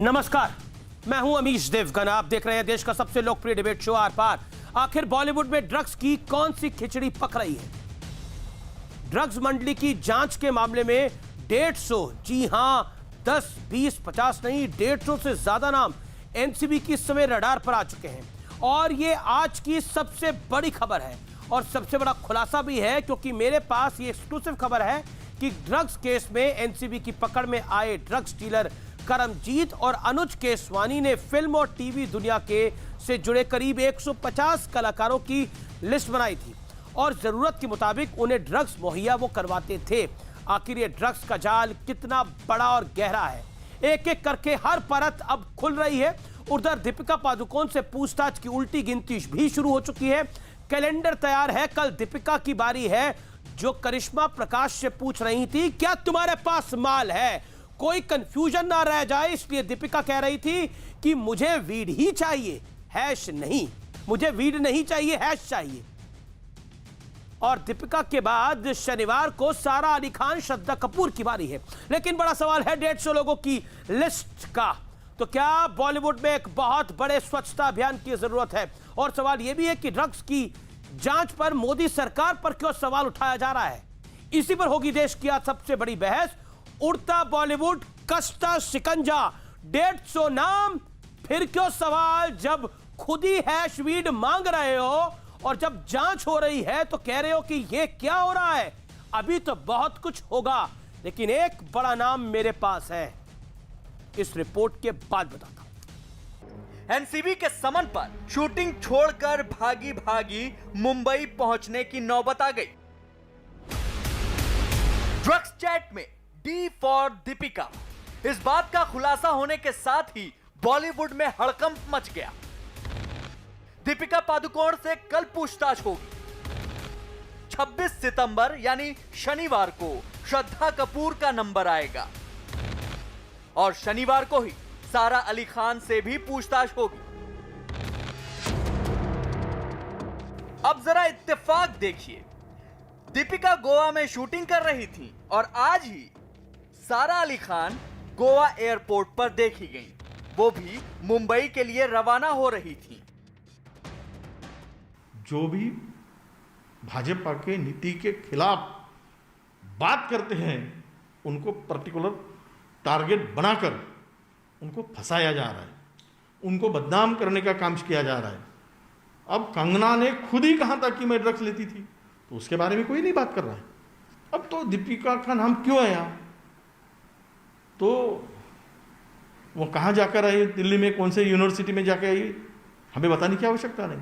नमस्कार, मैं हूं अमीश देवगन। आप देख रहे हैं देश का सबसे लोकप्रिय डिबेट शो आर पार। आखिर बॉलीवुड में ड्रग्स की कौन सी खिचड़ी पक रही है? ड्रग्स मंडली की जांच के मामले में 150, जी हां 10, 20, 50 नहीं 150 से ज्यादा नाम एनसीबी की इस समय रडार पर आ चुके हैं। और ये आज की सबसे बड़ी खबर है और सबसे बड़ा खुलासा भी है, क्योंकि मेरे पास ये एक्सक्लूसिव खबर है कि ड्रग्स केस में एनसीबी की पकड़ में आए ड्रग्स डीलर करमजीत और अनुज केसवानी ने फिल्म और टीवी दुनिया के से जुड़े करीब 150 कलाकारों की लिस्ट बनाई थी और जरूरत के मुताबिक उन्हें ड्रग्स मुहैया वो करवाते थे। आखिर ये ड्रग्स का जाल कितना बड़ा और गहरा है, एक एक करके हर परत अब खुल रही है। उधर दीपिका पादुकोण से पूछताछ की उल्टी गिनती भी शुरू हो चुकी है। कैलेंडर तैयार है, कल दीपिका की बारी है, जो करिश्मा प्रकाश से पूछ रही थी क्या तुम्हारे पास माल है, कोई कंफ्यूजन ना रह जाए, इसलिए दीपिका कह रही थी कि मुझे वीड ही चाहिए, हैश नहीं, मुझे वीड नहीं चाहिए, हैश चाहिए। और दीपिका के बाद शनिवार को सारा अली खान, श्रद्धा कपूर की बारी है। लेकिन बड़ा सवाल है 150 लोगों की लिस्ट का, तो क्या बॉलीवुड में एक बहुत बड़े स्वच्छता अभियान की जरूरत है? और सवाल यह भी है कि ड्रग्स की जांच पर मोदी सरकार पर क्यों सवाल उठाया जा रहा है? इसी पर होगी देश की आज सबसे बड़ी बहस। उड़ता बॉलीवुड, कसता शिकंजा, 150 नाम, फिर क्यों सवाल? जब खुद ही हैश वीड मांग रहे हो और जब जांच हो रही है तो कह रहे हो कि ये क्या हो रहा है? अभी तो बहुत कुछ होगा, लेकिन एक बड़ा नाम मेरे पास है, इस रिपोर्ट के बाद बताता हूं। एनसीबी के समन पर शूटिंग छोड़कर भागी भागी मुंबई पहुंचने की नौबत आ गई। ड्रग्स चैट में डी फॉर दीपिका, इस बात का खुलासा होने के साथ ही बॉलीवुड में हड़कंप मच गया। दीपिका पादुकोण से कल पूछताछ होगी। 26 सितंबर यानी शनिवार को श्रद्धा कपूर का नंबर आएगा और शनिवार को ही सारा अली खान से भी पूछताछ होगी। अब जरा इत्तेफाक देखिए, दीपिका गोवा में शूटिंग कर रही थी और आज ही सारा अली खान गोवा एयरपोर्ट पर देखी गई, वो भी मुंबई के लिए रवाना हो रही थी। जो भी भाजपा के नीति के खिलाफ बात करते हैं उनको पर्टिकुलर टारगेट बनाकर उनको फंसाया जा रहा है, उनको बदनाम करने का काम किया जा रहा है। अब कंगना ने खुद ही कहा था कि मैं ड्रग्स लेती थी, तो उसके बारे में कोई नहीं बात कर रहा है। अब तो दीपिका का नाम क्यों है यहाँ? तो वो कहाँ जाकर आई, दिल्ली में कौन से यूनिवर्सिटी में जाकर आई, हमें बताने की आवश्यकता नहीं।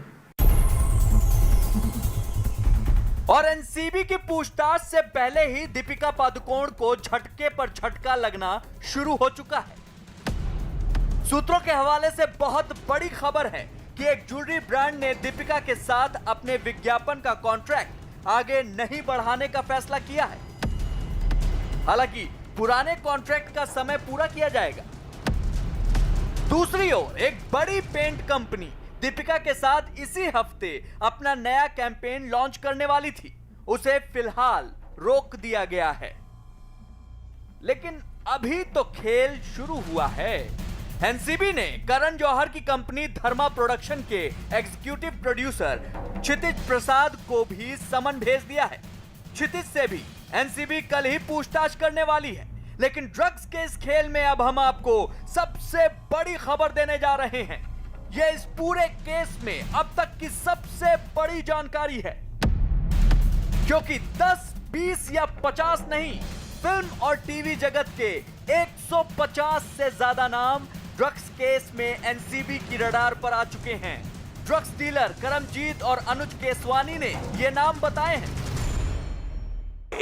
और एनसीबी की पूछताछ से पहले ही दीपिका पादुकोण को झटके पर झटका लगना शुरू हो चुका है। सूत्रों के हवाले से बहुत बड़ी खबर है कि एक ज्वेलरी ब्रांड ने दीपिका के साथ अपने विज्ञापन का कॉन्ट्रैक्ट आगे नहीं बढ़ाने का फैसला किया है। हालांकि पुराने कॉन्ट्रैक्ट का समय पूरा किया जाएगा। दूसरी ओर एक बड़ी पेंट कंपनी दीपिका के साथ इसी हफ्ते अपना नया कैंपेन लॉन्च करने वाली थी, उसे फिलहाल रोक दिया गया है। लेकिन अभी तो खेल शुरू हुआ है। एनसीबी ने करण जौहर की कंपनी धर्मा प्रोडक्शन के एग्जीक्यूटिव प्रोड्यूसर क्षितिज प्रसाद को भी समन भेज दिया है। क्षितिज से भी एनसीबी कल ही पूछताछ करने वाली है। लेकिन ड्रग्स के इस खेल में अब हम आपको सबसे बड़ी खबर देने जा रहे हैं। यह इस पूरे केस में अब तक की सबसे बड़ी जानकारी है, क्योंकि 10, 20 या 50 नहीं, फिल्म और टीवी जगत के 150 से ज्यादा नाम ड्रग्स केस में एनसीबी की रडार पर आ चुके हैं। ड्रग्स डीलर करमजीत और अनुज केसवानी ने ये नाम बताए हैं।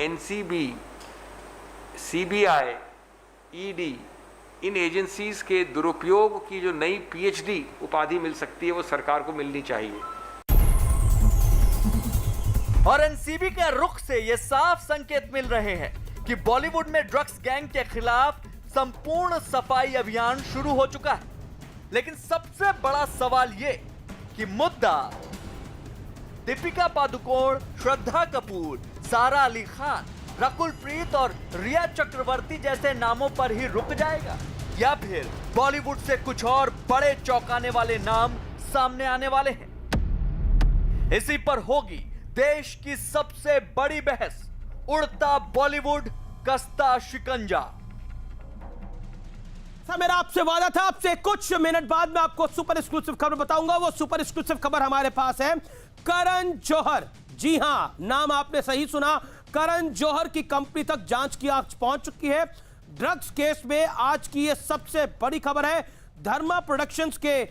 एनसीबी, सीबीआई, ईडी, इन एजेंसीज के दुरुपयोग की जो नई पीएचडी उपाधि मिल सकती है वो सरकार को मिलनी चाहिए। और एनसीबी के रुख से ये साफ संकेत मिल रहे हैं कि बॉलीवुड में ड्रग्स गैंग के खिलाफ संपूर्ण सफाई अभियान शुरू हो चुका है। लेकिन सबसे बड़ा सवाल ये कि मुद्दा दीपिका पादुकोण, श्रद्धा कपूर, सारा अली खान, रकुल प्रीत और रिया चक्रवर्ती जैसे नामों पर ही रुक जाएगा, या फिर बॉलीवुड से कुछ और बड़े चौंकाने वाले नाम सामने आने वाले हैं? इसी पर होगी देश की सबसे बड़ी बहस। उड़ता बॉलीवुड, कसता शिकंजा। मेरा आपसे वादा था, आपसे कुछ मिनट बाद मैं आपको सुपर एक्सक्लूसिव खबर बताऊंगा। वो सुपर एक्सक्लूसिव खबर हमारे पास है करण जौहर। जी हां, नाम आपने सही सुना, करण जौहर की कंपनी तक जांच की आंच पहुंच चुकी है। ड्रग्स केस में आज की यह सबसे बड़ी खबर है। धर्मा प्रोडक्शंस के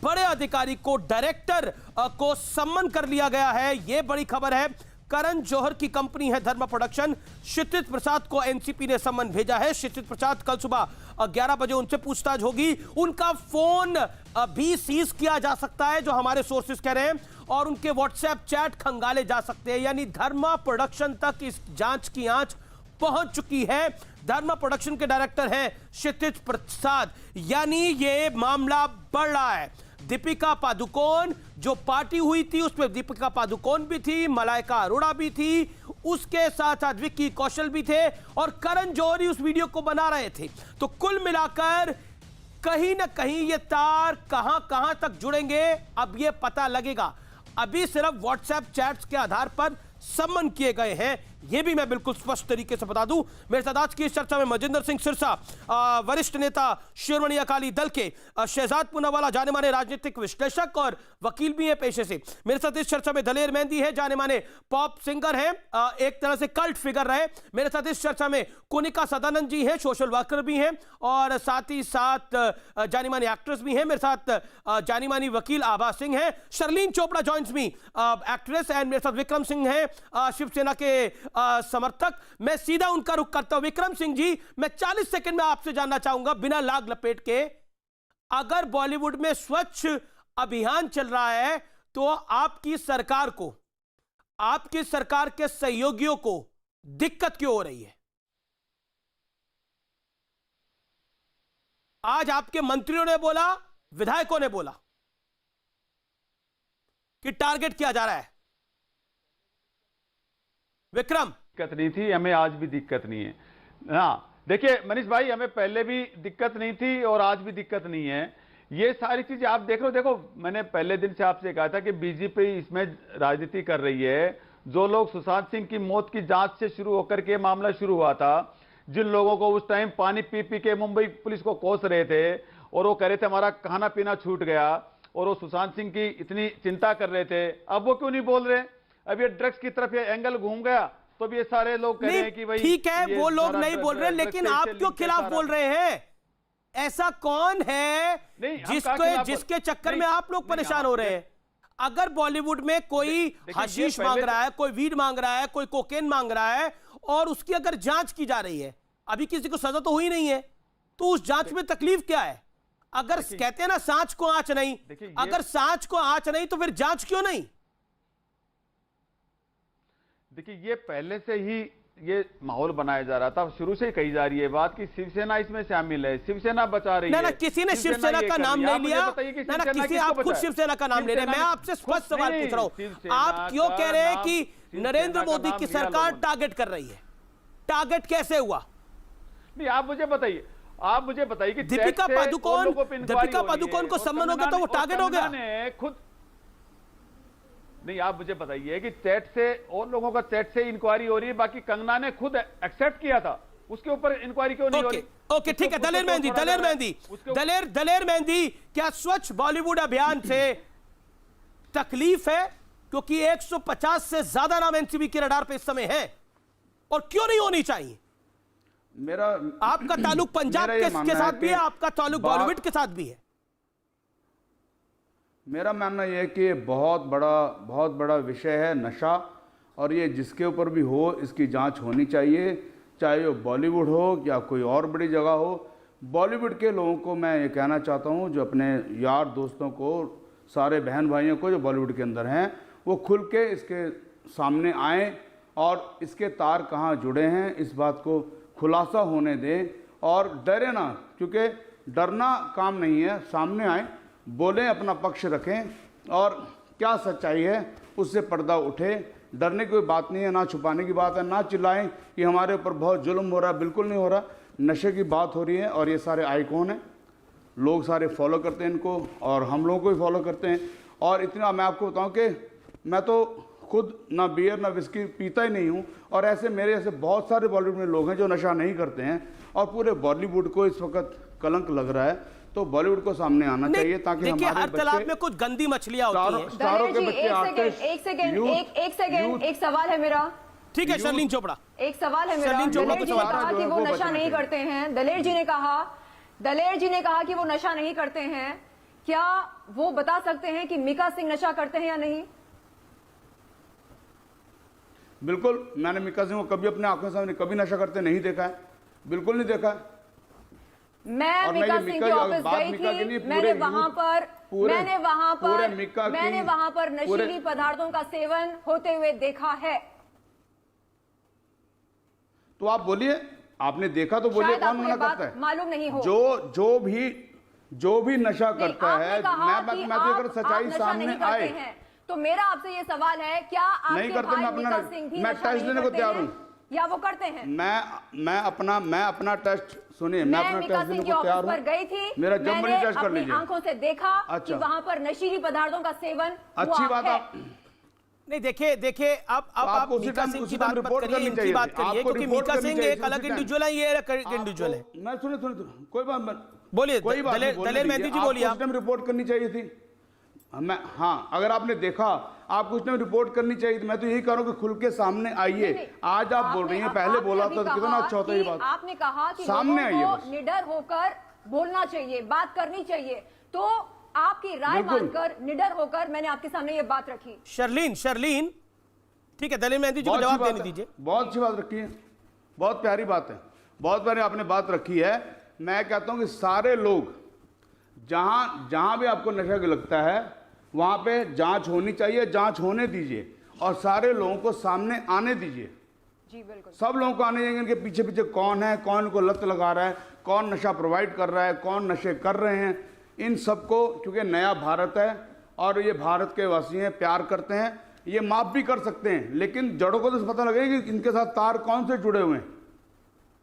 बड़े अधिकारी को, डायरेक्टर को सम्मन कर लिया गया है। यह बड़ी खबर है। करण जौहर की कंपनी है धर्मा प्रोडक्शन। क्षितिज प्रसाद को एनसीपी ने सम्मन भेजा है। क्षितिज प्रसाद कल सुबह 11 बजे उनसे पूछताछ होगी। उनका फोन भी सीज किया जा सकता है, जो हमारे सोर्सेज कह रहे हैं, और उनके व्हाट्सएप चैट खंगाले जा सकते हैं। यानी धर्मा प्रोडक्शन तक इस जांच की आंच पहुंच चुकी है। धर्मा प्रोडक्शन के डायरेक्टर हैं क्षितिज प्रसाद। यानी ये मामला बढ़ रहा है। दीपिका पादुकोण जो पार्टी हुई थी, उसमें दीपिका पादुकोण भी थी, मलाइका अरोड़ा भी थी, उसके साथ साथ विक्की कौशल भी थे, और करण जौहर उस वीडियो को बना रहे थे। तो कुल मिलाकर कहीं ना कहीं ये तार कहां कहां तक जुड़ेंगे, अब ये पता लगेगा। अभी सिर्फ व्हाट्सएप चैट्स के आधार पर सम्मन किए गए हैं, यह भी मैं बिल्कुल स्पष्ट तरीके से बता दूं। मेरे साथ आज की इस चर्चा में मजिंदर सिंह सिरसा, वरिष्ठ नेता शिरोमणि अकाली दल के, शहजाद पूनावाला जाने माने राजनीतिक विश्लेषक और वकील भी हैं पेशे से। मेरे साथ इस चर्चा में दलेर मेहंदी है, जाने माने पॉप सिंगर हैं, एक तरह से कल्ट फिगर रहे। मेरे साथ इस चर्चा में कोनिका सदानंद जी हैं, सोशल वर्कर भी हैं, और साथ ही साथ जानी मानी एक्ट्रेस भी हैं। मेरे साथ जानी मानी वकील आभा सिंह हैं। Sherlyn Chopra joins me, actress, and मेरे साथ विक्रम सिंह हैं, शिवसेना के समर्थक। मैं सीधा उनका रुख करता हूं। विक्रम सिंह जी, मैं 40 सेकंड में आपसे जानना चाहूंगा, बिना लाग लपेट के, अगर बॉलीवुड में स्वच्छ अभियान चल रहा है तो आपकी सरकार को, आपकी सरकार के सहयोगियों को दिक्कत क्यों हो रही है? आज आपके मंत्रियों ने बोला, विधायकों ने बोला कि टारगेट किया जा रहा है। विक्रम, दिक्कत नहीं थी, हमें आज भी दिक्कत नहीं है। हाँ देखिए मनीष भाई, हमें पहले भी दिक्कत नहीं थी और आज भी दिक्कत नहीं है। ये सारी चीजें आप देख लो। देखो, मैंने पहले दिन से आपसे कहा था कि बीजेपी इसमें राजनीति कर रही है। जो लोग सुशांत सिंह की मौत की जांच से शुरू होकर के मामला शुरू हुआ था, जिन लोगों को उस टाइम पानी पी पी के मुंबई पुलिस को कोस रहे थे और वो कह रहे थे हमारा खाना पीना छूट गया, और वो सुशांत सिंह की इतनी चिंता कर रहे थे, अब वो क्यों नहीं बोल रहे? अब ये ड्रग्स की तरफ ये एंगल घूम गया तो अब ये सारे लोग कह रहे हैं कि भाई ठीक है, वो लोग नहीं बोल रहे, लेकिन आप क्यों खिलाफ बोल रहे हैं? ऐसा कौन है जिसके चक्कर में आप लोग परेशान हो रहे हैं? अगर बॉलीवुड में कोई हशीश मांग रहा है, कोई वीड मांग रहा है, कोई कोकेन मांग रहा है, और उसकी अगर जांच की जा रही है, अभी किसी को सजा तो हुई नहीं है, तो उस जांच में तकलीफ क्या है? अगर कहते हैं ना सांच को आंच नहीं, अगर सांच को आंच नहीं तो फिर जांच क्यों नहीं? देखिए, ये पहले से ही ये माहौल बनाया जा रहा था, शुरू से ही कही जा रही है बात कि शिवसेना इसमें शामिल है, शिवसेना बचा रही है। ना किसी ने शिवसेना का नाम नहीं लिया, ना किसी, आप खुद शिवसेना का नाम ले रहे हैं। मैं आपसे स्पष्ट सवाल पूछ रहा हूं, आप क्यों कह रहे हैं कि नरेंद्र मोदी की सरकार टारगेट कर रही है? टारगेट कैसे हुआ? नहीं, आप मुझे बताइए, कि दीपिका पादुकोण को सम्मान हो गया तो वो टारगेट हो गया खुद? नहीं, आप मुझे बताइए कि चैट से और लोगों का चैट से इंक्वायरी हो रही है, बाकी कंगना ने खुद एक्सेप्ट किया था, उसके ऊपर इंक्वायरी क्यों नहीं हो रही? ओके, ठीक है। दलेर मेहंदी, क्या स्वच्छ बॉलीवुड अभियान से तकलीफ है क्योंकि 150 से ज्यादा नाम एनसीबी के रडार पे इस समय है, और क्यों नहीं होनी चाहिए? आपका ताल्लुक पंजाब के साथ भी है, आपका ताल्लुक बॉलीवुड के साथ भी है। मेरा मानना यह है कि बहुत बड़ा विषय है नशा, और ये जिसके ऊपर भी हो इसकी जांच होनी चाहिए, चाहे वो बॉलीवुड हो या कोई और बड़ी जगह हो। बॉलीवुड के लोगों को मैं ये कहना चाहता हूँ, जो अपने यार दोस्तों को, सारे बहन भाइयों को जो बॉलीवुड के अंदर हैं, वो खुल के इसके सामने आएँ और इसके तार कहाँ जुड़े हैं इस बात को खुलासा होने दें, और डरे ना, क्योंकि डरना काम नहीं है। सामने आए, बोलें, अपना पक्ष रखें, और क्या सच्चाई है उससे पर्दा उठे। डरने की कोई बात नहीं है, ना छुपाने की बात है, ना चिल्लाएं कि हमारे ऊपर बहुत जुल्म हो रहा है, बिल्कुल नहीं हो रहा। नशे की बात हो रही है और ये सारे आइकॉन हैं, लोग सारे फॉलो करते हैं इनको और हम लोगों को भी फॉलो करते हैं। और इतना मैं आपको बताऊं कि मैं तो खुद ना बियर ना विस्की पीता ही नहीं हूं, और ऐसे मेरे ऐसे बहुत सारे बॉलीवुड में लोग हैं जो नशा नहीं करते हैं, और पूरे बॉलीवुड को इस वक्त कलंक लग रहा है। तो बॉलीवुड को सामने आना चाहिए ताकि देखिए, हमारे हर तालाब में कुछ गंदी मछलियां होती हैं। स्टारों के दलेर जी, बच्चे एक सेकंड, एक सवाल है मेरा। ठीक है शर्लीन चोपड़ा, एक सवाल है मेरा। शर्लीन चोपड़ा दलेर को जी ने सवाल कहा कि वो नशा नहीं करते हैं। दलेर जी ने कहा कि वो नशा नहीं करते हैं। क्या वो बता सकते हैं कि मीका सिंह नशा करते हैं या नहीं? बिल्कुल, मैंने मीका सिंह को कभी अपने आंखों सामने कभी नशा करते नहीं देखा है, बिल्कुल नहीं देखा है। मैं मीका सिंह के ऑफिस गई थी, मैंने वहां पर नशीली पदार्थों का सेवन होते हुए देखा है। तो आप बोलिए, आपने देखा तो बोलिए, कौन मना करता है? मालूम नहीं हो जो भी नशा करता है, मैं तो अगर सच्चाई सामने आए तो मेरा आपसे ये सवाल है, क्या नहीं करते? मैं अपना टेस्ट देने को तैयार हूं, या वो करते हैं? मैं अपना टेस्ट सुनिए, मैं अपना टेस्ट देने को तैयार हूं। गई थी, मेरा जब मर्जी टेस्ट कर लीजिए। आंखों से देखा कि वहां पर नशीली पदार्थों का सेवन अच्छी बात आप नहीं। देखिए अब आप मीका सिंह की बात मत करिए, इनकी बात करिए, क्योंकि मीका सिंह एक अलग इंडिविजुअल है, ये एक इंडिविजुअल है। मैं सुने कोई बात बोलिए, कोई बात दलेर मेहंदी जी बोलिए। आप कुछ टाइम रिपोर्ट करनी चाहिए थी। हाँ, अगर आपने देखा, आप कुछ टाइम रिपोर्ट करनी चाहिए थी। मैं तो यही कह रहा हूँ कि खुल के सामने आइए। आज आप बोल रही हैं, पहले बोला था तो कितना अच्छा होता है ये बात। आपने कहा कि सामने आइए, निडर होकर बोलना चाहिए, बात करनी चाहिए। तो आपकी राय मानकर, निडर होकर मैंने आपके सामने ये बात रखी। शर्लीन ठीक है, दलेर मेहंदी जी को जवाब देने दीजिए। बहुत अच्छी बात रखी है, बहुत प्यारी बात है, बहुत प्यारी आपने बात रखी है। मैं कहता हूं कि सारे लोग जहां भी आपको नशा लगता है वहां पे जांच होनी चाहिए, जांच होने दीजिए और सारे लोगों को सामने आने दीजिए। जी बिल्कुल, सब लोगों को आने देंगे। इनके पीछे पीछे कौन है, कौन इनको लत लगा रहा है, कौन नशा प्रोवाइड कर रहा है, कौन नशे कर रहे हैं, इन सबको, क्योंकि नया भारत है और ये भारत के वासी हैं, प्यार करते हैं, ये माफ भी कर सकते हैं, लेकिन जड़ों को तो पता लगेगा कि इनके साथ तार कौन से जुड़े हुए हैं।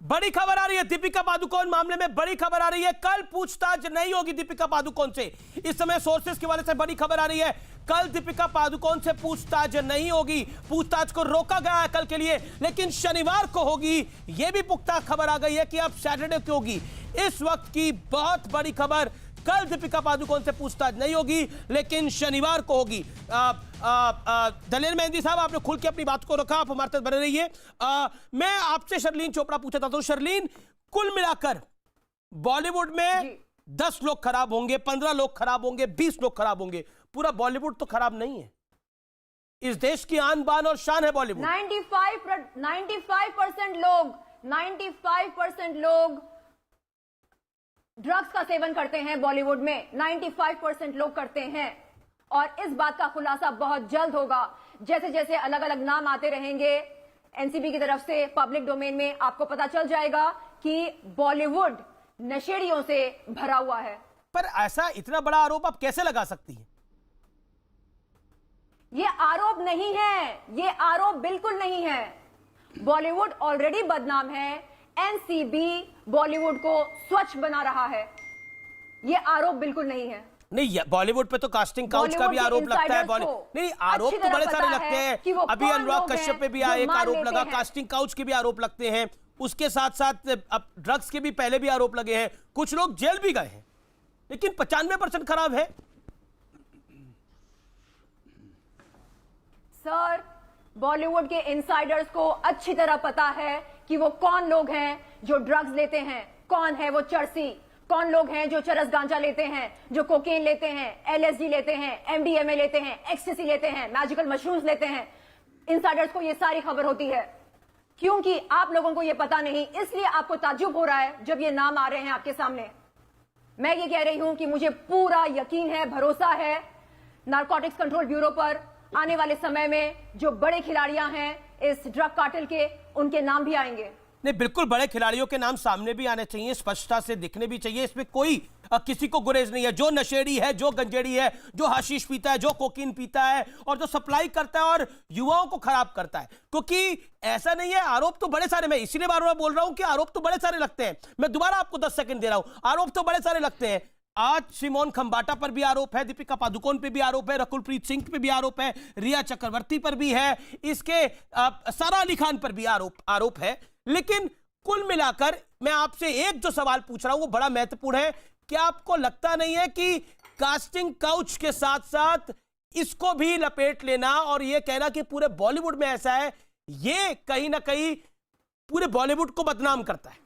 बड़ी खबर आ रही है दीपिका पादुकोण मामले में, बड़ी खबर आ रही है। कल पूछताछ नहीं होगी दीपिका पादुकोण से। इस समय सोर्सेस की वजह से बड़ी खबर आ रही है, कल दीपिका पादुकोण से पूछताछ नहीं होगी। पूछताछ को रोका गया है कल के लिए, लेकिन शनिवार को होगी। यह भी पुख्ता खबर आ गई है कि अब सैटरडे को होगी। इस वक्त की बहुत बड़ी खबर, कल दीपिका पादुकोण से पूछताछ नहीं होगी, लेकिन शनिवार को होगी। दलेर मेहंदी साहब, आपने खुल के अपनी बात को रखा, आप हमारे साथ बने रहिए। मैं आपसे शर्लीन चोपड़ा पूछा था, तो शर्लीन, कुल मिलाकर बॉलीवुड में 10 लोग खराब होंगे, 15 लोग खराब होंगे, 20 लोग खराब होंगे, पूरा बॉलीवुड तो खराब नहीं है। इस देश की आन बान और शान है बॉलीवुड। 95% लोग ड्रग्स का सेवन करते हैं बॉलीवुड में, 95% लोग करते हैं। और इस बात का खुलासा बहुत जल्द होगा। जैसे जैसे अलग अलग नाम आते रहेंगे एनसीबी की तरफ से पब्लिक डोमेन में, आपको पता चल जाएगा कि बॉलीवुड नशेड़ियों से भरा हुआ है। पर ऐसा इतना बड़ा आरोप आप कैसे लगा सकती हैं? ये आरोप नहीं है, ये आरोप बिल्कुल नहीं है। बॉलीवुड ऑलरेडी बदनाम है, एनसीबी बॉलीवुड को स्वच्छ बना रहा है। ये आरोप बिल्कुल नहीं है। नहीं, बॉलीवुड पे तो कास्टिंग काउच का भी आरोप लगता है। नहीं, आरोप तो बड़े सारे लगते हैं। अभी अनुराग कश्यप पे भी एक आरोप लगा, कास्टिंग काउच के भी आरोप लगते हैं। उसके साथ साथ अब ड्रग्स के भी पहले भी आरोप लगे हैं, कुछ लोग जेल भी गए हैं, लेकिन 95% खराब है। सर, बॉलीवुड के इनसाइडर्स को अच्छी तरह पता है कि वो कौन लोग हैं जो ड्रग्स लेते हैं, कौन है वो चरसी, कौन लोग हैं जो चरस गांजा लेते हैं, जो कोकेन लेते हैं, एलएसडी लेते हैं, एमडीएमए लेते हैं, एक्सटेसी लेते हैं, मैजिकल मशरूम्स लेते हैं। इनसाइडर्स को ये सारी खबर होती है। क्योंकि आप लोगों को ये पता नहीं, इसलिए आपको ताज्जुब हो रहा है जब ये नाम आ रहे हैं आपके सामने। मैं ये कह रही हूं कि मुझे पूरा यकीन है, भरोसा है नारकोटिक्स कंट्रोल ब्यूरो पर। आने वाले समय में जो बड़े खिलाड़ियां हैं इस ड्रग कार्टेल के, उनके नाम भी आएंगे। नहीं, बिल्कुल बड़े खिलाड़ियों के नाम सामने भी आने चाहिए, स्पष्टता से दिखने भी चाहिए, इसमें कोई किसी को गुरेज नहीं है। जो नशेड़ी है, जो गंजेड़ी है, जो हाशीश पीता है, जो कोकीन पीता है और जो सप्लाई करता है और युवाओं को खराब करता है, क्योंकि ऐसा नहीं है, आरोप तो बड़े सारे, मैं इसीलिए बार बार बोल रहा हूं कि आरोप तो बड़े सारे लगते हैं। मैं दोबारा आपको 10 सेकंड दे रहा हूं, आरोप तो बड़े सारे लगते हैं। आज सिमोन खंबाटा पर भी आरोप है, दीपिका पादुकोण पे भी आरोप है, रकुलप्रीत सिंह पे भी आरोप है, रिया चक्रवर्ती पर भी है, इसके सारा अली खान पर भी आरोप है। लेकिन कुल मिलाकर मैं आपसे एक जो सवाल पूछ रहा हूं वो बड़ा महत्वपूर्ण है। क्या आपको लगता नहीं है कि कास्टिंग काउच के साथ साथ इसको भी लपेट लेना और यह कहना कि पूरे बॉलीवुड में ऐसा है, यह कहीं ना कहीं पूरे बॉलीवुड को बदनाम करता है?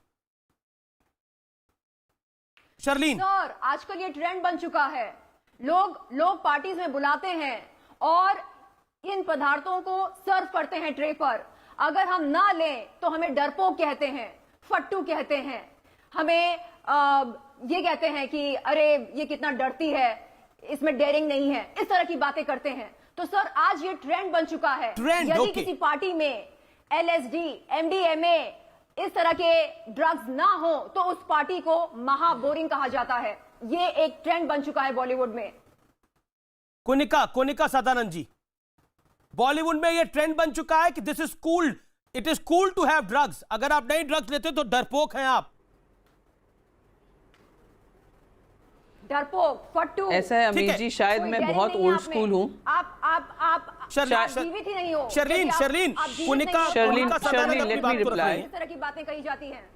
शर्लीन सर, आजकल ये ट्रेंड बन चुका है। लोग पार्टीज में बुलाते हैं और इन पदार्थों को सर्व करते हैं ट्रे पर। अगर हम ना लें तो हमें डरपोक कहते हैं, फट्टू कहते हैं, हमें ये कहते हैं कि अरे ये कितना डरती है, इसमें डेयरिंग नहीं है, इस तरह की बातें करते हैं। तो सर आज ये ट्रेंड बन चुका है। यदि किसी पार्टी में LSD, MDMA इस तरह के ड्रग्स ना हो तो उस पार्टी को महा बोरिंग कहा जाता है। ये एक ट्रेंड बन चुका है बॉलीवुड में। कोनिका सदानंद जी, बॉलीवुड में ये ट्रेंड बन चुका है कि this is cool, it is cool to have drugs. अगर आप नहीं ड्रग्स लेते तो डरपोक हैं आप। डरपोक, फट्टू, ऐसा है अमीर जी, शायद मैं बहुत ओल्ड स्कूल हूँ। आप जीवित ही नहीं हो। Sharleen Konika let me reply. इस तरह की बातें कही जाती हैं।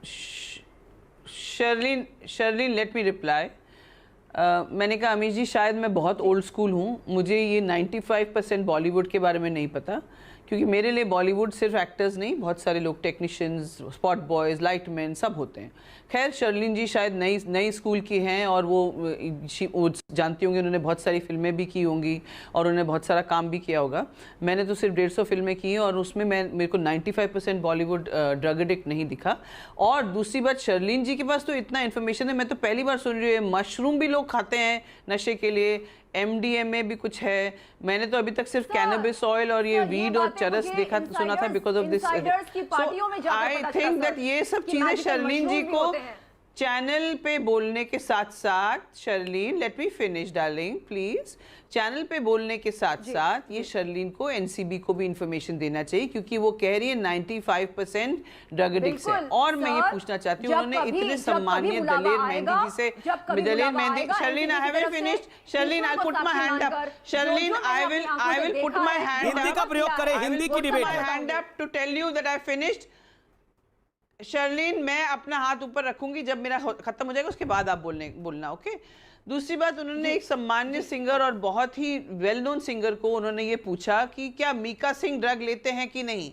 शर्लीन लेट मी रिप्लाई। मैंने कहा अमीर जी शायद मैं बहुत ओल्ड स्कूल हूँ, मुझे ये 95% बॉलीवुड के बारे में नहीं पता, क्योंकि मेरे लिए बॉलीवुड सिर्फ एक्टर्स नहीं, बहुत सारे लोग टेक्नीशियंस, स्पॉट बॉयज़, लाइटमैन सब होते हैं। खैर शर्लीन जी शायद नई स्कूल की हैं और वो जानती होंगी, उन्होंने बहुत सारी फिल्में भी की होंगी और उन्होंने बहुत सारा काम भी किया होगा। मैंने तो सिर्फ 150 फिल्में की हैं और उसमें मेरे को 95% बॉलीवुड ड्रग एडिक्ट नहीं दिखा। और दूसरी बात, शर्लीन जी के पास तो इतना इन्फॉर्मेशन है, मैं तो पहली बार सुन रही हूँ। मशरूम भी लोग खाते हैं नशे के लिए, MDMA भी कुछ है। मैंने तो अभी तक सिर्फ कैनबिस ऑयल और ये वीड और चरस सुना था because of this. I think that ये सब चीजें शर्लीन जी को चैनल पे बोलने के साथ साथ, Sherlyn let me finish darling please, channel पे बोलने के साथ साथ ये शर्लीन को NCB को भी इंफॉर्मेशन देना चाहिए, क्योंकि वो कह रही है 95% ड्रग एडिक्ट्स है। और मैं ये पूछना चाहती हूँ, उन्होंने इतने सम्मानीय दलेर मेहंदी जी से, Daler Mehndi, Sherlyn I haven't finished, Sherlyn I put my hand up, Sherlyn I will put my hand up, Hindi का प्रयोग करें, हिंदी की डिबेट है, hand up to tell you that I finished. Sherlyn मैं अपना हाथ ऊपर रखूंगी जब मेरा खत्म हो जाएगा, उसके बाद आप बोलना, ओके। दूसरी बात, उन्होंने एक सम्मान्य सिंगर और बहुत ही वेल नोन सिंगर को उन्होंने ये पूछा कि क्या मीका सिंह ड्रग लेते हैं कि नहीं।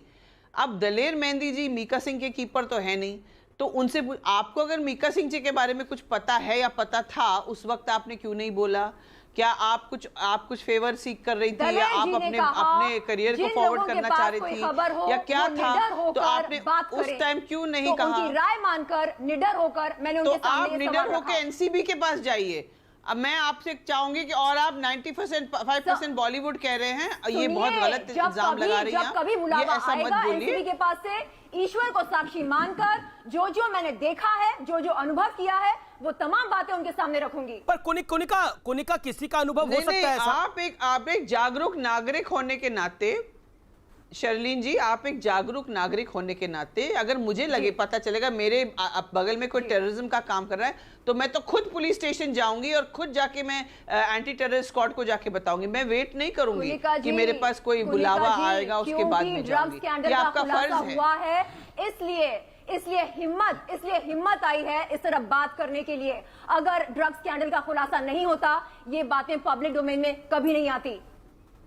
अब दलेर मेहंदी जी मीका सिंह के कीपर तो है नहीं, तो उनसे आपको अगर मीका सिंह जी के बारे में कुछ पता है या पता था, उस वक्त आपने क्यों नहीं बोला? क्या आप कुछ फेवर सीख कर रही थी, या आप अपने करियर को फॉरवर्ड करना चाह रही थी, या क्या था? तो आपने उस टाइम क्यों नहीं कहा? उनकी राय मानकर निडर होकर मैंने उनके सामने आप निडर होकर NCB के पास जाइए। अब मैं आपसे चाहूंगी कि, और आप 95% बॉलीवुड कह रहे हैं, ये बहुत गलत इल्जाम लगा रही हैं। कभी बुलावा आएगा NCB के पास से, ईश्वर को साक्षी मानकर जो मैंने देखा है, जो अनुभव किया है, वो तमाम बातें उनके सामने रखूंगी। पर कोनिका किसी का अनुभव हो सकता है ऐसा? आप एक जागरूक नागरिक होने के नाते, शर्लीन जी आप एक जागरूक नागरिक होने के नाते, अगर मुझे लगे पता चलेगा मेरे बगल में कोई टेररिज्म का काम कर रहा है, तो मैं तो खुद पुलिस स्टेशन जाऊंगी और खुद जाके मैं एंटी टेररिस्ट स्क्वाड को जाके बताऊंगी। मैं वेट नहीं करूंगी कि मेरे पास कोई बुलावा आएगा उसके बाद में जाऊंगी। ये आपका फर्ज है। इसलिए हिम्मत आई है इस तरह बात करने के लिए। अगर ड्रग्स स्कैंडल का खुलासा नहीं होता, ये बातें पब्लिक डोमेन में कभी नहीं आती।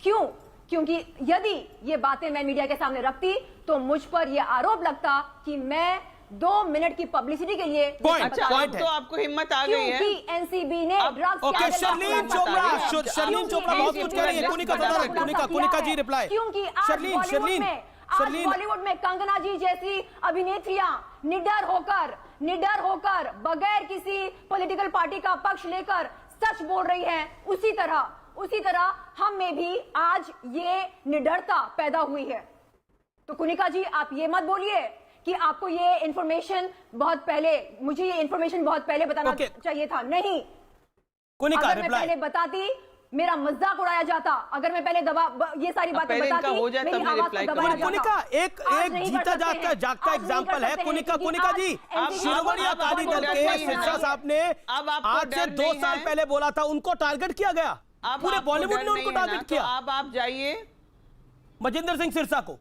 क्यों? क्योंकि यदि ये बातें मैं मीडिया के सामने रखती तो मुझ पर यह आरोप लगता कि मैं 2 मिनट की पब्लिसिटी के लिए। अच्छा, तो आपको हिम्मत आ गई है। क्योंकि NCB ने ड्रग्स शर्लीन चोपड़ा बहुत कुछ कह रही है। कोनिका जी रिप्लाई। क्योंकि आज बॉलीवुड में कंगना जी जैसी अभिनेत्रियां निडर होकर बगैर किसी पॉलिटिकल पार्टी का पक्ष लेकर सच बोल रही हैं, उसी तरह हम में भी आज ये निडरता पैदा हुई है। तो कुनिका जी आप ये मत बोलिए कि आपको ये इंफॉर्मेशन बहुत पहले, मुझे ये इंफॉर्मेशन बहुत पहले बताना चाहिए था। नहीं, कोनिका अगर मैं रिप्लाई। पहले बताती, मेरा मजाक उड़ाया जाता। अगर मैं पहले ये सारी बातें पहले इनका बताती, हो जाए मेरी तब मैं आवाज को रिप्लाई दबाया करूंगी। जाता। कोनिका आज एक नहीं जीता कर सकते हैं। जागता आज नहीं एग्जाम्पल कर है। सकते हैं, कोनिका क्योंकि कोनिका आज जी, NCB शिरोमणि को अकाली दल बहुत के डर सिरसा नहीं साहब ने अब आपको आज से डर 2 नहीं साल है। पहले बोला था, उनको टारगेट किया गया। अब पूरे आपको बॉलीवुड डर ने उनको नहीं है ना, टारगेट तो किया, अब आप जाइए मजिंदर सिंह सिरसा को।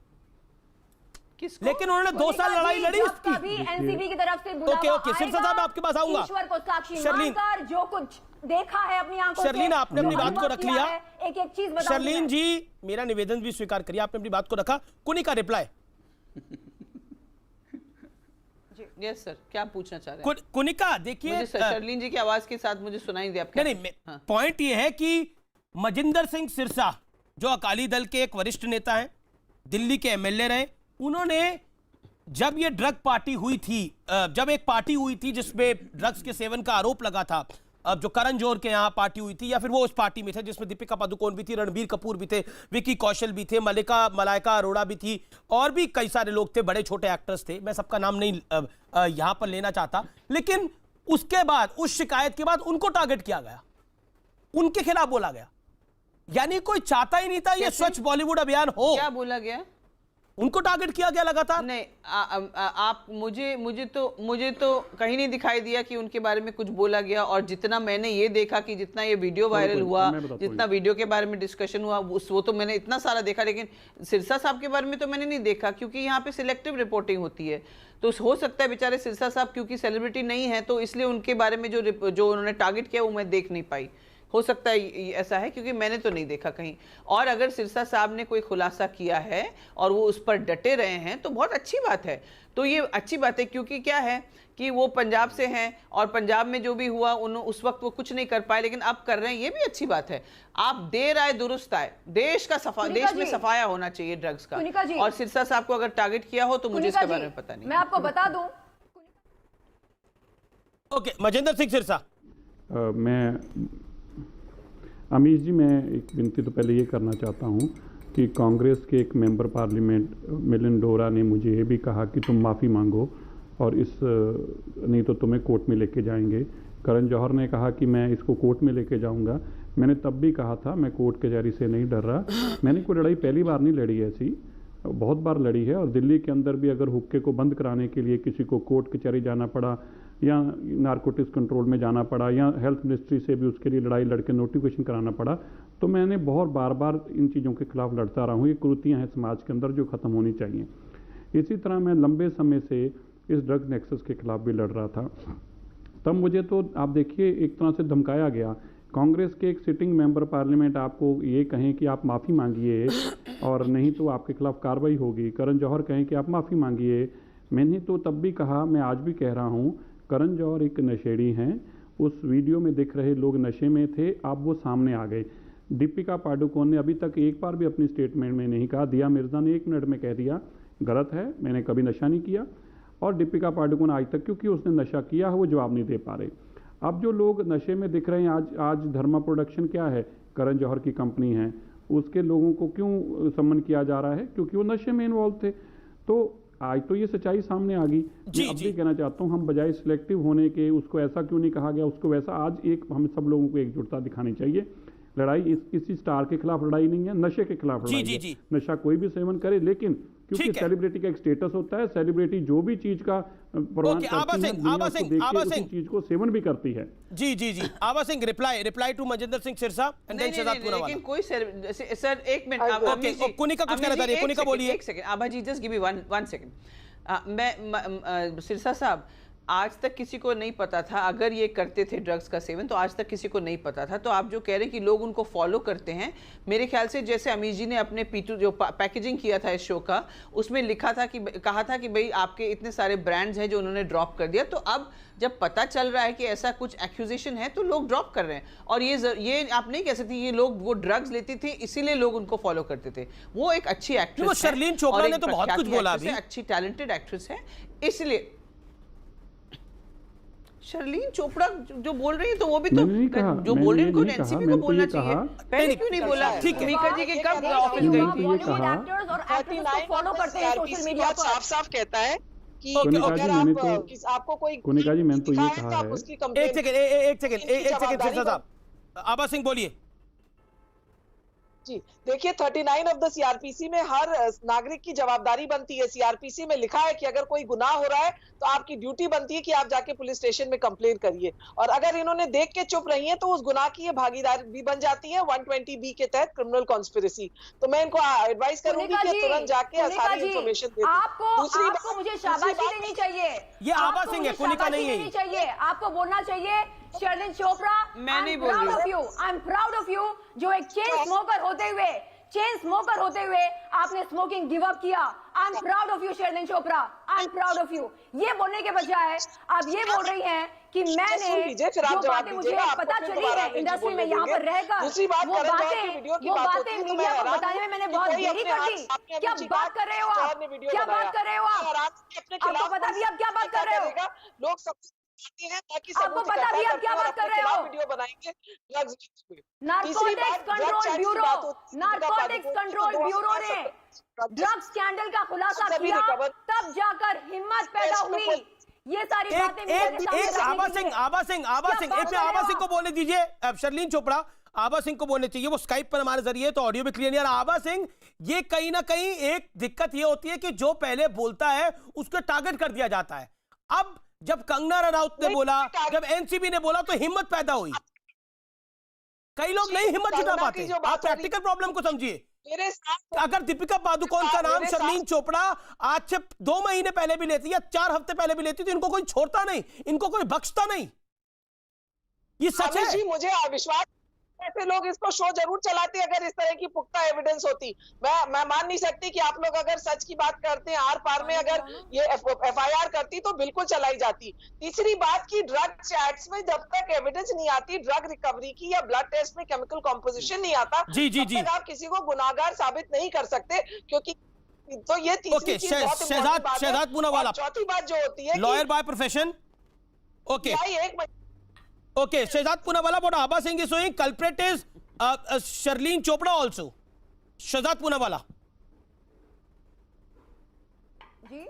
किसको? लेकिन उन्होंने 2 साल लड़ाई लड़ी जब इसकी। कभी एनसीबी की तरफ से बुलावा ओके, सिरसा साहब, आएगा, आपके पास आऊंगा। ईश्वर को साक्षी शर्लीन। मानकर जो कुछ देखा है अपनी आंखों से, शर्लीन, आपने जो अपनी बात को अनुभव रख किया लिया। है, एक-एक चीज बताऊंगी शर्लीन मैं। जी, मेरा निवेदन भी स्वीकार करिए, आपने अपनी बात को रखा। कोनिका रिप्लाई। यस सर, क्या पूछना चाह रहे हैं? कोनिका देखिए, मुझे शर्लीन जी की आवाज के साथ मुझे सुनाई दे आपके। नहीं, पॉइंट ये है कि मजिंदर सिंह सिरसा जो अकाली दल के एक वरिष्ठ नेता हैं, दिल्ली के एमएलए रहे, उन्होंने जब ये ड्रग पार्टी हुई थी, जब एक पार्टी हुई थी जिसमें ड्रग्स के सेवन का आरोप लगा था, अब जो करण जौहर के यहाँ पार्टी हुई थी, या फिर वो उस पार्टी में थे जिसमें दीपिका पादुकोण भी थी, रणबीर कपूर भी थे, विकी कौशल भी थे, मलाइका अरोड़ा भी थी, और भी कई सारे लोग थे, बड़े छोटे एक्टर्स थे, मैं सबका नाम नहीं यहां पर लेना चाहता। लेकिन उसके बाद, उस शिकायत के बाद उनको टारगेट किया गया, उनके खिलाफ बोला गया। यानी कोई चाहता ही नहीं था ये स्वच्छ बॉलीवुड अभियान हो। क्या बोला गया? उनको टारगेट किया गया लगातार। नहीं, आप मुझे तो कहीं नहीं दिखाई दिया कि उनके बारे में कुछ बोला गया। और जितना मैंने ये देखा कि जितना ये वीडियो वायरल हुआ, जितना वीडियो के बारे में डिस्कशन हुआ, वो तो मैंने इतना सारा देखा। लेकिन सिरसा साहब के बारे में तो मैंने नहीं देखा, क्योंकि यहाँ पे सिलेक्टिव रिपोर्टिंग होती है। तो हो सकता है बेचारे सिरसा साहब क्योंकि सेलिब्रिटी नहीं है, तो इसलिए उनके बारे में जो उन्होंने टारगेट किया वो मैं देख नहीं पाई। हो सकता है ऐसा है, क्योंकि मैंने तो नहीं देखा कहीं। और अगर सिरसा साहब ने कोई खुलासा किया है और वो उस पर डटे रहे हैं तो बहुत अच्छी बात है। तो ये अच्छी बात है, क्योंकि क्या है कि वो पंजाब से हैं और पंजाब में जो भी हुआ उस वक्त वो कुछ नहीं कर पाए, लेकिन अब कर रहे हैं, ये भी अच्छी बात है। आप देर आए दुरुस्त आए। देश में सफाया होना चाहिए ड्रग्स का। और सिरसा साहब को अगर टारगेट किया हो तो मुझे इसके बारे में पता नहीं। मैं आपको बता दूं। ओके, मजिंदर सिंह सिरसा। अमीश जी, मैं एक विनती तो पहले ये करना चाहता हूँ कि कांग्रेस के एक मेंबर पार्लियामेंट मिलिंद डोरा ने मुझे ये भी कहा कि तुम माफ़ी मांगो और नहीं तो तुम्हें कोर्ट में लेके जाएंगे। करण जौहर ने कहा कि मैं इसको कोर्ट में लेके जाऊंगा। मैंने तब भी कहा था मैं कोर्ट कचहरी से नहीं डर रहा। मैंने कोई लड़ाई पहली बार नहीं लड़ी, ऐसी बहुत बार लड़ी है। और दिल्ली के अंदर भी अगर हुक्के को बंद कराने के लिए किसी को कोर्ट कचहरी जाना पड़ा, या नारकोटिक्स कंट्रोल में जाना पड़ा, या हेल्थ मिनिस्ट्री से भी उसके लिए लड़ाई लड़के नोटिफिकेशन कराना पड़ा, तो मैंने बहुत बार इन चीज़ों के खिलाफ लड़ता रहा हूँ। ये कुरीतियाँ हैं समाज के अंदर जो ख़त्म होनी चाहिए। इसी तरह मैं लंबे समय से इस ड्रग नेक्सस के खिलाफ भी लड़ रहा था। तब मुझे तो आप देखिए एक तरह से धमकाया गया। कांग्रेस के एक सिटिंग मेंबर पार्लियामेंट आपको ये कहें कि आप माफ़ी मांगिए और नहीं तो आपके खिलाफ कार्रवाई होगी। करण जौहर कहें कि आप माफ़ी मांगिए। मैंने तो तब भी कहा, मैं आज भी कह रहा हूँ, करण जौहर एक नशेड़ी हैं। उस वीडियो में दिख रहे लोग नशे में थे, अब वो सामने आ गए। दीपिका पादुकोण ने अभी तक एक बार भी अपनी स्टेटमेंट में नहीं कहा। दिया मिर्जा ने 1 मिनट में कह दिया गलत है, मैंने कभी नशा नहीं किया। और दीपिका पादुकोण आज तक, क्योंकि उसने नशा किया है, वो जवाब नहीं दे पा रहे। अब जो लोग नशे में दिख रहे हैं, आज धर्मा प्रोडक्शन क्या है, करण जौहर की कंपनी है, उसके लोगों को क्यों सम्मन किया जा रहा है? क्योंकि वो नशे में इन्वॉल्व थे। तो आज तो ये सच्चाई सामने आ गई। मैं अब भी कहना चाहता हूँ, हम बजाय सिलेक्टिव होने के उसको ऐसा क्यों नहीं कहा गया, उसको वैसा। आज एक हम सब लोगों को एकजुटता दिखानी चाहिए। लड़ाई किसी स्टार के खिलाफ लड़ाई नहीं है, नशे के खिलाफ लड़ाई है। नशा कोई भी सेवन करे, लेकिन क्योंकि सेलिब्रिटी का एक स्टेटस होता है, सेलिब्रिटी जो भी चीज का प्रमाण करती है, उसी चीज को सेवन भी करती है। जी Aba Singh, reply to Manjinder Singh Sirsa and then Shehzad Poonawalla. लेकिन कोई सर एक मिनट, कोनिका कुछ कहना चाह रही है, कोनिका बोलिए। एक second Abha ji, just give me one second. मैं सिरसा साहब, आज तक किसी को नहीं पता था अगर ये करते थे ड्रग्स का सेवन, तो आज तक किसी को नहीं पता था। तो आप जो कह रहे हैं कि लोग उनको फॉलो करते हैं, मेरे ख्याल से जैसे अमीश जी ने अपने P2 जो पैकेजिंग किया था इस शो का, उसमें लिखा था कि कहा था कि भाई आपके इतने सारे ब्रांड्स हैं जो उन्होंने ड्रॉप कर दिया। तो अब जब पता चल रहा है कि ऐसा कुछ एक्यूजेशन है तो लोग ड्रॉप कर रहे हैं। और ये आप नहीं कह सकती ये लोग वो ड्रग्स लेती थी इसीलिए लोग उनको फॉलो करते थे। वो एक अच्छी एक्ट्रेस है, शर्लीन चोपड़ा ने तो बहुत कुछ बोला अभी, अच्छी टैलेंटेड एक्ट्रेस है, इसलिए शर्लीन चोपड़ा जो बोल रही है तो वो भी तो जो बोल रही है उनको एनसीबी को बोलना चाहिए। पहले क्यों नहीं बोला? ठीक है, मीका जी के कब ऑफिस गई थी? एक्टर्स और एक्ट्रेस को फॉलो करते हैं सोशल मीडिया पर। साफ कहता है कि अगर आपको कोई कोनिका जी, मैंने तो ये कहा है। एक सेकंड सिरसा साहब, आभा सिंह बोलिए। जी देखिए, 39 ऑफ द सीआरपीसी में हर नागरिक की जवाबदारी बनती है। सीआरपीसी में लिखा है कि अगर कोई गुनाह हो रहा है तो आपकी ड्यूटी बनती है कि आप जाके पुलिस स्टेशन में कंप्लेंट करिए, और अगर इन्होंने देख के चुप रही है तो उस गुनाह की ये भागीदार भी बन जाती है 120B के तहत क्रिमिनल कॉन्स्पिरेसी। तो मैं इनको एडवाइस करूंगी कि तुरंत जाके सारी इंफॉर्मेशन दे दें। आपको मुझे शाबाशी देनी चाहिए। ये आभा सिंह है, कुनिका नहीं है। चाहिए आपको बोलना चाहिए शर्लिन चोपड़ा, मैं नहीं बोल रही हूँ। आई एम प्राउड ऑफ यू, जो एक चेन स्मोकर होते हुए आपने स्मोकिंग गिव अप किया। I am proud of you Sherlyn Chopra, I am proud of you. ये बोलने के बजाय आप ये बोल रही हैं कि मैंने जो बातें मुझे पता चली है इंडस्ट्री में यहाँ पर रहकर, वो बातें मीडिया को बताने में मैंने बहुत देरी कर दी। क्या बात कर रहे हो आप? क्या बात कर रहे हो आप? आपको पता भी आप क्या बात कर रहे हो? लोग सब आपको पता भी आप क्या बात कर रहे हो? वीडियो बनाएंगे नारकोटिक्स कंट्रोल ब्यूरो ने ड्रग्स स्कैंडल का खुलासा किया, तब जाकर हिम्मत पैदा हुई। ये सारी बातें आभा सिंह को बोलने दीजिए। शर्लिन चोपड़ा, आभा सिंह को बोलने चाहिए, वो स्काइप पर हमारे जरिए, तो ऑडियो भी क्लियर नहीं आ रहा। आभा सिंह, ये कहीं ना कहीं एक दिक्कत ये होती है कि जो पहले बोलता है उसको टारगेट कर दिया जाता है। अब जब कंगना रनौत ने बोला, जब एनसीबी ने बोला, तो हिम्मत पैदा हुई। कई लोग नहीं हिम्मत जुटा पाते। आप प्रैक्टिकल प्रॉब्लम को समझिए। अगर दीपिका पादुकोण का नाम शर्लिन चोपड़ा आज से 2 महीने पहले भी लेती या 4 हफ्ते पहले भी लेती तो इनको कोई छोड़ता नहीं, इनको कोई बख्शता नहीं। ये सच है जी। मुझे विश्वास, ऐसे लोग इसको शो जरूर चलाते अगर इस तरह की पुख्ता एविडेंस होती। मैं मान नहीं सकती कि आप लोग अगर सच की बात करते हैं, आर पार में अगर ये एफआईआर करती तो बिल्कुल चलाई जाती। तीसरी बात की ड्रग चैट्स में जब तक एविडेंस नहीं आती ड्रग रिकवरी की या ब्लड टेस्ट में केमिकल कॉम्पोजिशन नहीं आता, तब तक आप किसी को गुनाहगार साबित नहीं कर सकते। क्योंकि तो ये तीसरी चीज शहजाद पूनावाला, चौथी बात जो होती है lawyer by profession. Okay, Shehzad Poonawalla, what Abha Singh is saying, culprit is Sharleen Chopra also. Shehzad Poonawalla. जी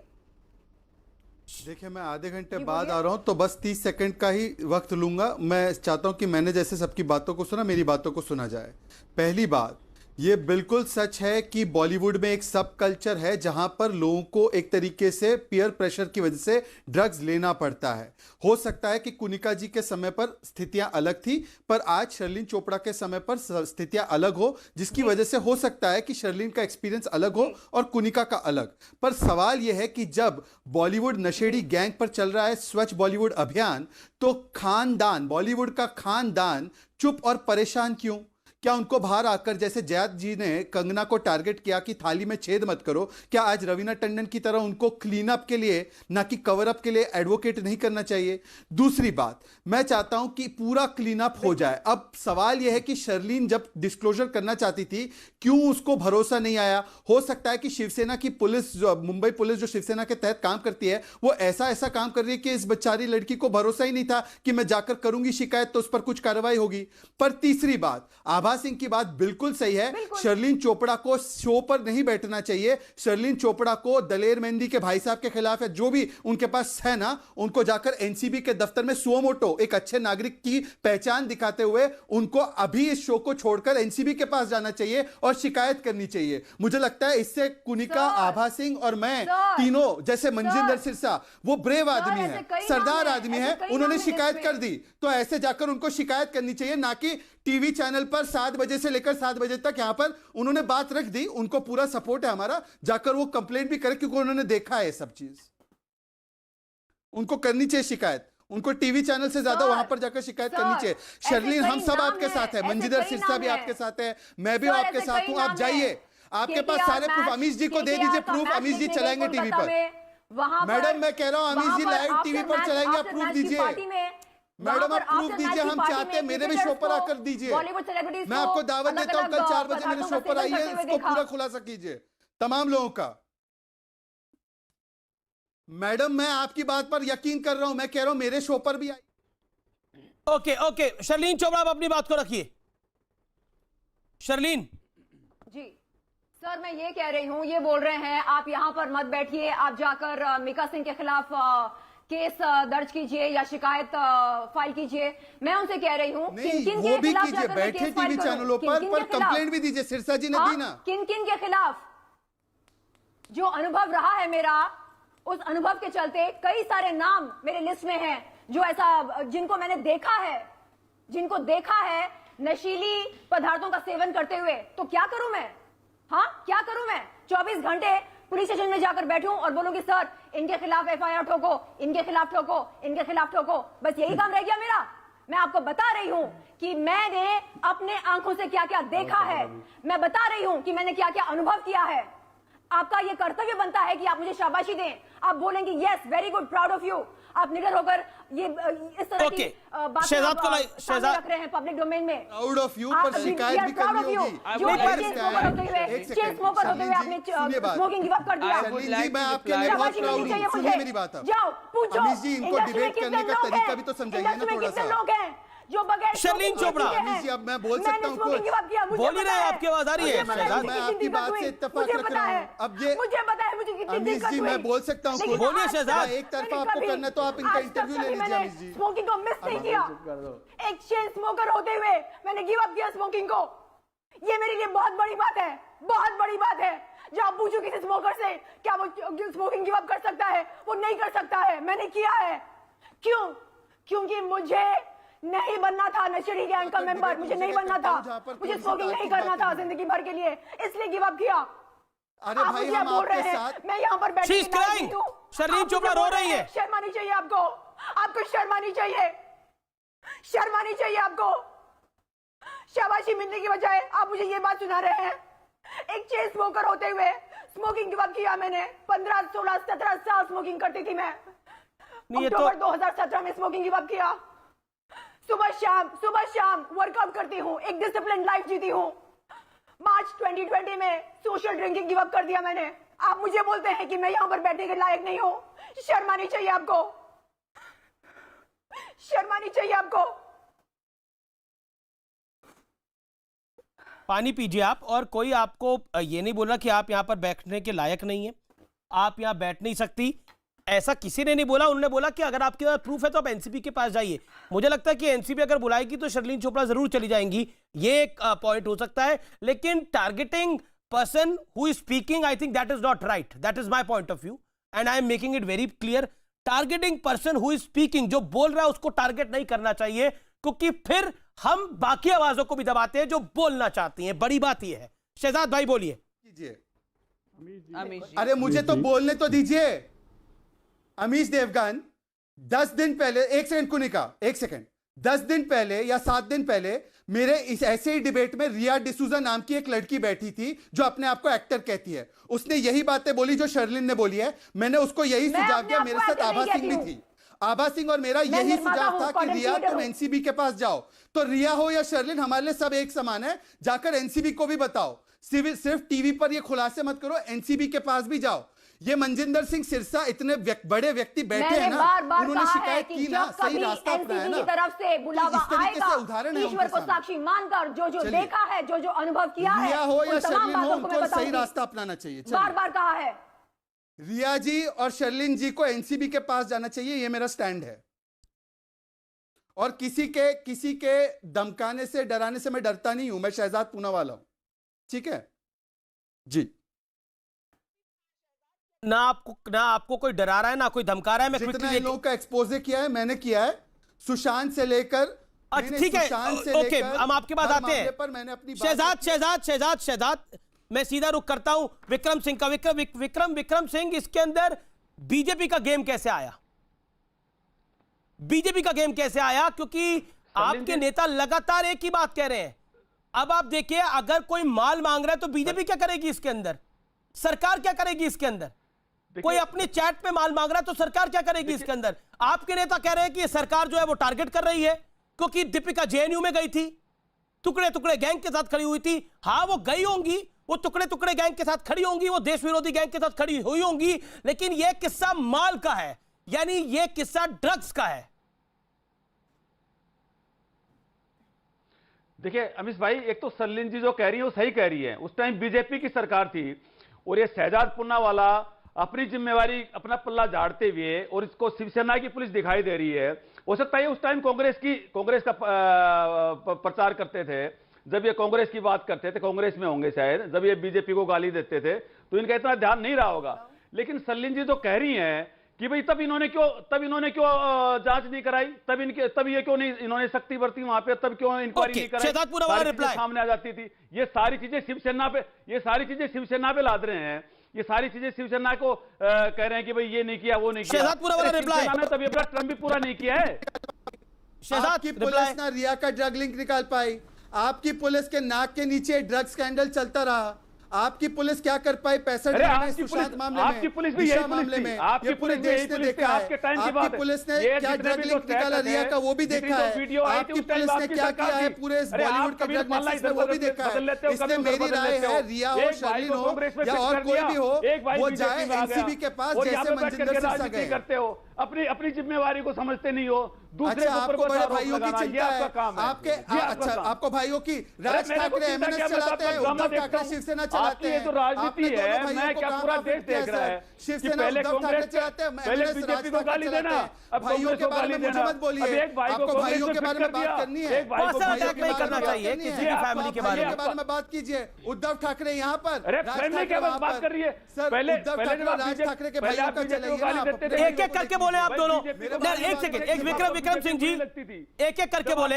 देखिए, मैं आधे घंटे बाद आ रहा हूं, तो बस 30 सेकंड का ही वक्त लूंगा। मैं चाहता हूं कि मैंने जैसे सबकी बातों को सुना, मेरी बातों को सुना जाए। पहली बात, ये बिल्कुल सच है कि बॉलीवुड में एक सब कल्चर है जहां पर लोगों को एक तरीके से पीयर प्रेशर की वजह से ड्रग्स लेना पड़ता है। हो सकता है कि कुनिका जी के समय पर स्थितियां अलग थी, पर आज शर्लिन चोपड़ा के समय पर स्थितियां अलग हो, जिसकी वजह से हो सकता है कि शर्लिन का एक्सपीरियंस अलग हो और कुनिका का अलग। पर सवाल यह है कि जब बॉलीवुड नशेड़ी गैंग पर चल रहा है स्वच्छ बॉलीवुड अभियान, तो खानदान, बॉलीवुड का खानदान चुप और परेशान क्यों? क्या उनको बाहर आकर, जैसे जयात जी ने कंगना को टारगेट किया कि थाली में छेद मत करो, क्या आज रवीना टंडन की तरह उनको क्लीन अप के लिए, ना कि कवर अप के लिए एडवोकेट नहीं करना चाहिए? दूसरी बात, मैं चाहता हूं कि पूरा क्लीन अप हो जाए। अब सवाल यह है कि शर्लिन जब डिस्क्लोजर करना चाहती थी, क्यों उसको भरोसा नहीं आया? हो सकता है कि शिवसेना की पुलिस, मुंबई पुलिस जो शिवसेना के तहत काम करती है, वो ऐसा काम कर रही है कि इस बेचारी लड़की को भरोसा ही नहीं था कि मैं जाकर करूंगी शिकायत तो उस पर कुछ कार्रवाई होगी। पर तीसरी बात, आभा सिंह की बात बिल्कुल सही है। शर्लिन चोपड़ा को शो पर नहीं बैठना चाहिए। शर्लिन चोपड़ा को दलेर मेहंदी के भाई साहब के खिलाफ या जो भी उनके पास है ना, उनको जाकर एनसीबी के दफ्तर में सुओ मोटो एक अच्छे नागरिक की पहचान दिखाते हुए उनको अभी इस शो को छोड़कर एनसीबी के पास जाना चाहिए और शिकायत करनी चाहिए। मुझे लगता है इससे कुनिका, आभा सिंह और मैं तीनों, जैसे मंजिंदर सिरसा, वो ब्रेव आदमी है, सरदार आदमी है, उन्होंने शिकायत कर दी, तो ऐसे जाकर उनको शिकायत करनी चाहिए, ना कि टीवी चैनल पर 7 बजे से लेकर 7 बजे तक यहां पर उन्होंने बात रख दी। उनको पूरा सपोर्ट है हमारा, जाकर वो कंप्लेंट भी करे क्योंकि उन्होंने देखा है सब चीज। उनको करनी चाहिए शिकायत, उनको टीवी चैनल से ज्यादा वहां पर जाकर शिकायत करनी चाहिए। शर्लिन, हम सब आपके साथ है, मंजिदर सिरसा भी आपके साथ है, मैं भी आपके साथ हूं। आप जाइए, आपके पास सारे प्रूफ, अमीश जी को दे दीजिए प्रूफ, अमीश जी चलाएंगे टीवी पर। मैडम, मैं कह रहा हूं अमीश जी लाइव टीवी पर चलाएंगे, आप प्रूफ दीजिए। मैडम, आप प्रूफ दीजिए, हम चाहते हैं मेरे भी शो पर आकर दीजिए। मैं आपको दावत देता हूं, कल 4 बजे मेरे शो पर आइए, इसको पूरा खुलासा कीजिए तमाम लोगों का। मैडम, मैं आपकी बात पर यकीन कर रहा हूं, मैं कह रहा हूं मेरे शो पर भी आइए। ओके, शर्लिन चोपड़ा, आप अपनी बात को रखिए। शर्लिन जी सर, मैं ये कह रही हूं, ये बोल रहे हैं आप यहां पर मत बैठिए, आप जाकर मीका सिंह के खिलाफ केस दर्ज कीजिए या शिकायत फाइल कीजिए। मैं उनसे कह रही हूँ नहीं, वो भी कीजिए, बैठे टीवी चैनलों पर कंप्लेंट भी दीजिए। सिरसा जी ने दी ना। किन किन के खिलाफ? जो अनुभव रहा है मेरा, उस अनुभव के चलते कई सारे नाम मेरे लिस्ट में हैं, जो ऐसा जिनको मैंने देखा है नशीली पदार्थों का सेवन करते हुए। तो क्या करूं मैं? हाँ, क्या करूं मैं? 24 घंटे पुलिस स्टेशन में जाकर बैठूं और बोलूं कि सर इनके खिलाफ एफआईआर ठोको, इनके खिलाफ ठोको, इनके खिलाफ ठोको। बस यही काम रह गया मेरा? मैं आपको बता रही हूं कि मैंने अपने आंखों से क्या क्या देखा है। मैं बता रही हूं कि मैंने क्या क्या अनुभव किया है। आपका ये कर्तव्य बनता है कि आप मुझे शाबाशी दें। आप बोलेंगे yes, very good, proud of you. आप निडर होकर ये इस तरह की बातें शहजाद को सामने रख रहे हैं पब्लिक डोमेन में। प्राउड ऑफ यू, पर शिकायत भी करनी होगी। चेन स्मोकर होते हुए आपने स्मोकिंग गिव अप कर दिया। शर्लीन जी, मैं आपके लिए बहुत प्राउड हूं। सुनिए मेरी बात। जाओ पूछो अमीश जी, इनको डिबेट करने का तरीका भी तो समझाइए ना थोड़ा सा। लोग हैं जो बगैर शर्लीन चोपड़ा, अमीश जी, अब मैं बोल सकता हूं कुछ? बोल ही रहे हैं, आपकी आवाज आ रही है। मैं आपकी बात से इत्तेफाक रख रहा हूं। अब ये मुझे पता है मुझे कितनी अमीश जी, मैं बोल सकता हूं कुछ? बोलिए शहजाद। एक तरफा आपको करना है तो आप इनका इंटरव्यू ले लीजिए। अमीश जी, स्मोकिंग को मिस नहीं किया। एक चेन स्मोकर होते हुए मैंने गिव अप किया स्मोकिंग को। ये मेरे लिए बहुत बड़ी बात है, बहुत बड़ी बात है। जब आप पूछो किसी स्मोकर से क्या वो स्मोकिंग गिव अप कर सकता है, वो नहीं कर सकता है। मैंने किया है। क्यों? क्योंकि मुझे नहीं बनना था नशेड़ी गैंग का मेंबर। मुझे नहीं बनना था, मुझे स्मोकिंग नहीं करना था जिंदगी भर के लिए, इसलिए गिव अप किया। अरे भाई, हम आपके साथ। मैं यहाँ पर बैठी हूँ। शर्लीन चोपड़ा रो रही है। शर्म आनी चाहिए आपको, आपको शर्म आनी चाहिए, शर्म आनी चाहिए आपको। शाबाशी मिलने की बजाय आप मुझे ये बात सुना रहे हैं। एक चेन स्मोकर होते हुए स्मोकिंग गिव अप किया मैंने। 15, 16, 17 साल स्मोकिंग करती थी मैं। अक्टूबर 2017 में स्मोकिंग गिव अप किया। सुबह शाम वर्कआउट करती हूँ, एक डिसिप्लिन लाइफ जीती हूँ। मार्च 2020 में सोशल ड्रिंकिंग गिव अप कर दिया मैंने। आप मुझे बोलते हैं कि मैं यहाँ पर बैठने के लायक नहीं हूँ। शर्म आनी चाहिए आपको, शर्म आनी चाहिए आपको। पानी पीजिए आप। और कोई आपको ये नहीं बोला कि आप यहाँ पर बैठने के लायक नहीं है, आप यहाँ बैठ नहीं सकती, ऐसा किसी ने नहीं बोला। उन्होंने बोला कि अगर आपके पास प्रूफ है तो आप एनसीबी के पास जाइए। मुझे लगता है कि एनसीबी अगर बुलाएगी तो शर्लीन चोपड़ा जरूर चली जाएंगी, ये एक पॉइंट हो सकता है। लेकिन targeting person who is speaking, I think that is not right. That is my point of view and I am making it very clear. Targeting person who is speaking, जो बोल रहा है उसको टारगेट नहीं करना चाहिए, क्योंकि फिर हम बाकी आवाजों को भी दबाते हैं जो बोलना चाहती हैं। बड़ी बात यह है। शहजाद भाई बोलिए। अरे मुझे तो बोलने तो दीजिए। अमीश देवगन 10 दिन पहले, एक सेकंड को नहीं कहा, एक सेकंड, 10 दिन पहले या 7 दिन पहले मेरे इस ऐसे ही डिबेट में रिया डिसूजा नाम की एक लड़की बैठी थी जो अपने आप को एक्टर कहती है। उसने यही बातें बोली जो शर्लिन ने बोली है। मैंने उसको यही सुझाव दिया। मेरे साथ आभा सिंह भी थी। आभा सिंह और मेरा यही सुझाव था कि रिया तुम एनसीबी के पास जाओ। तो रिया हो या शर्लिन, हमारे लिए सब एक समान है। जाकर एनसीबी को भी बताओ, सिर्फ टीवी पर ये खुलासे मत करो, एनसीबी के पास भी जाओ। ये मनजिंदर सिंह सिरसा इतने बड़े व्यक्ति बैठे हैं ना, उन्होंने शिकायत की ना, सही रास्ता अपनाया ना। तरफ से बुलावा आएगा, उदाहरण है ईश्वर को साक्षी मानकर जो देखा है, जो अनुभव किया है, रिया हो या शर्लिन हो, बातों को उनको सही रास्ता अपनाना चाहिए। बार कहा है। रिया जी और शर्लिन जी को एनसीबी के पास जाना चाहिए, ये मेरा स्टैंड है। और किसी के धमकाने से, डराने से मैं डरता नहीं हूं। मैं शहजाद पूनावाला हूं, ठीक है जी। ना आपको कोई डरा रहा है, ना कोई धमका रहा है। मैं जितना इन लोगों का एक्सपोजे किया है मैंने किया है, सुशांत से लेकर। ठीक है, ओके, हम आपकी बात आते हैं। पर मैंने अपनी शहजाद, मैं सीधा रुख करता हूं विक्रम सिंह का। विक्रम सिंह, इसके अंदर बीजेपी का गेम कैसे आया? बीजेपी का गेम कैसे आया? क्योंकि आपके नेता लगातार एक ही बात कह रहे हैं। अब आप देखिए, अगर कोई माल मांग रहा है तो बीजेपी क्या करेगी इसके अंदर? सरकार क्या करेगी इसके अंदर? कोई अपने चैट पे माल मांग रहा है तो सरकार क्या करेगी इसके अंदर? आपके नेता कह रहे हैं कि सरकार जो है वो टारगेट कर रही है, क्योंकि दीपिका जेएनयू में गई थी, टुकड़े टुकड़े गैंग के साथ खड़ी हुई थी। हाँ, वो गई होंगी, वो टुकड़े टुकड़े गैंग के साथ खड़ी होंगी, वो देश विरोधी गैंग के साथ खड़ी हुई होंगी, लेकिन यह किस्सा माल का है, यानी यह किस्सा ड्रग्स का है। देखिए अमीश भाई, एक तो शर्लिन जी जो कह रही है वो सही कह रही है। उस टाइम बीजेपी की सरकार थी और ये शहजाद पूनावाला अपनी जिम्मेवारी अपना पल्ला झाड़ते हुए और इसको शिवसेना की पुलिस दिखाई दे रही है। हो सकता है उस टाइम कांग्रेस का प्रचार करते थे, जब ये कांग्रेस की बात करते थे, कांग्रेस में होंगे शायद, जब ये बीजेपी को गाली देते थे तो इनका इतना ध्यान नहीं रहा होगा। लेकिन सलीम जी तो कह रही हैं कि भाई तब इन्होंने क्यों जांच नहीं कराई, तब ये क्यों नहीं इन्होंने सख्ती बरती वहां पे, तब क्यों इंक्वायरी नहीं कराई, सामने आ जाती थी। ये सारी चीजें शिवसेना पे लाद रहे हैं, ये सारी चीजें शिवसेना को कह रहे हैं कि भाई ये नहीं किया, वो नहीं किया। शिवसेना ने तब ये ट्रम भी पूरा नहीं किया है। आपकी पुलिस ना रिया का ड्रग लिंक निकाल पाई, आपकी पुलिस के नाक के नीचे ड्रग स्कैंडल चलता रहा, आपकी पुलिस क्या कर पाई 65 आपकी पुलिस भी यही मामले में, आपकी पुलिस देश ने देखा है, आपके टाइम की बात है, आपकी पुलिस ने क्या ड्रग लिंक निकाला रिया का वो भी देखा है, आपकी पुलिस ने क्या किया है पूरे बॉलीवुड के ड्रग नेक्सस में वो भी देखा है। इसलिए मेरी राय है रिया हो, शर्लिन हो या और कोई भी हो, वो जाए एनसीबी के पास जैसे मनजिंदर सिरसा गए। करते हो, अपनी जिम्मेवारी को समझते नहीं हो, दूसरे आपको बड़े भाइयों की चिंता है, आपके अच्छा आपको भाइयों की, राज ठाकरे एमएनएस चलाते हैं, उद्धव ठाकरे शिवसेना चलाते हैं, तो राजनीति है, मैं क्या पूरा देश देख रहा है कि पहले कांग्रेस चलाते हैं, पहले बीजेपी को गाली देना, अब भाइयों के बारे में मुझे मत बोलिए, आपको भाइयों के बारे में बात करनी है, नहीं करना चाहिए किसी की फैमिली के बारे में बात कीजिए। उद्धव ठाकरे यहाँ पर बात कर रही है, पहले राज ठाकरे के भाइयों का चलाइए, एक एक करके बोले आप दोनों। एक सेकंड, एक विक्रम सिंह जी एक एक करके बोले।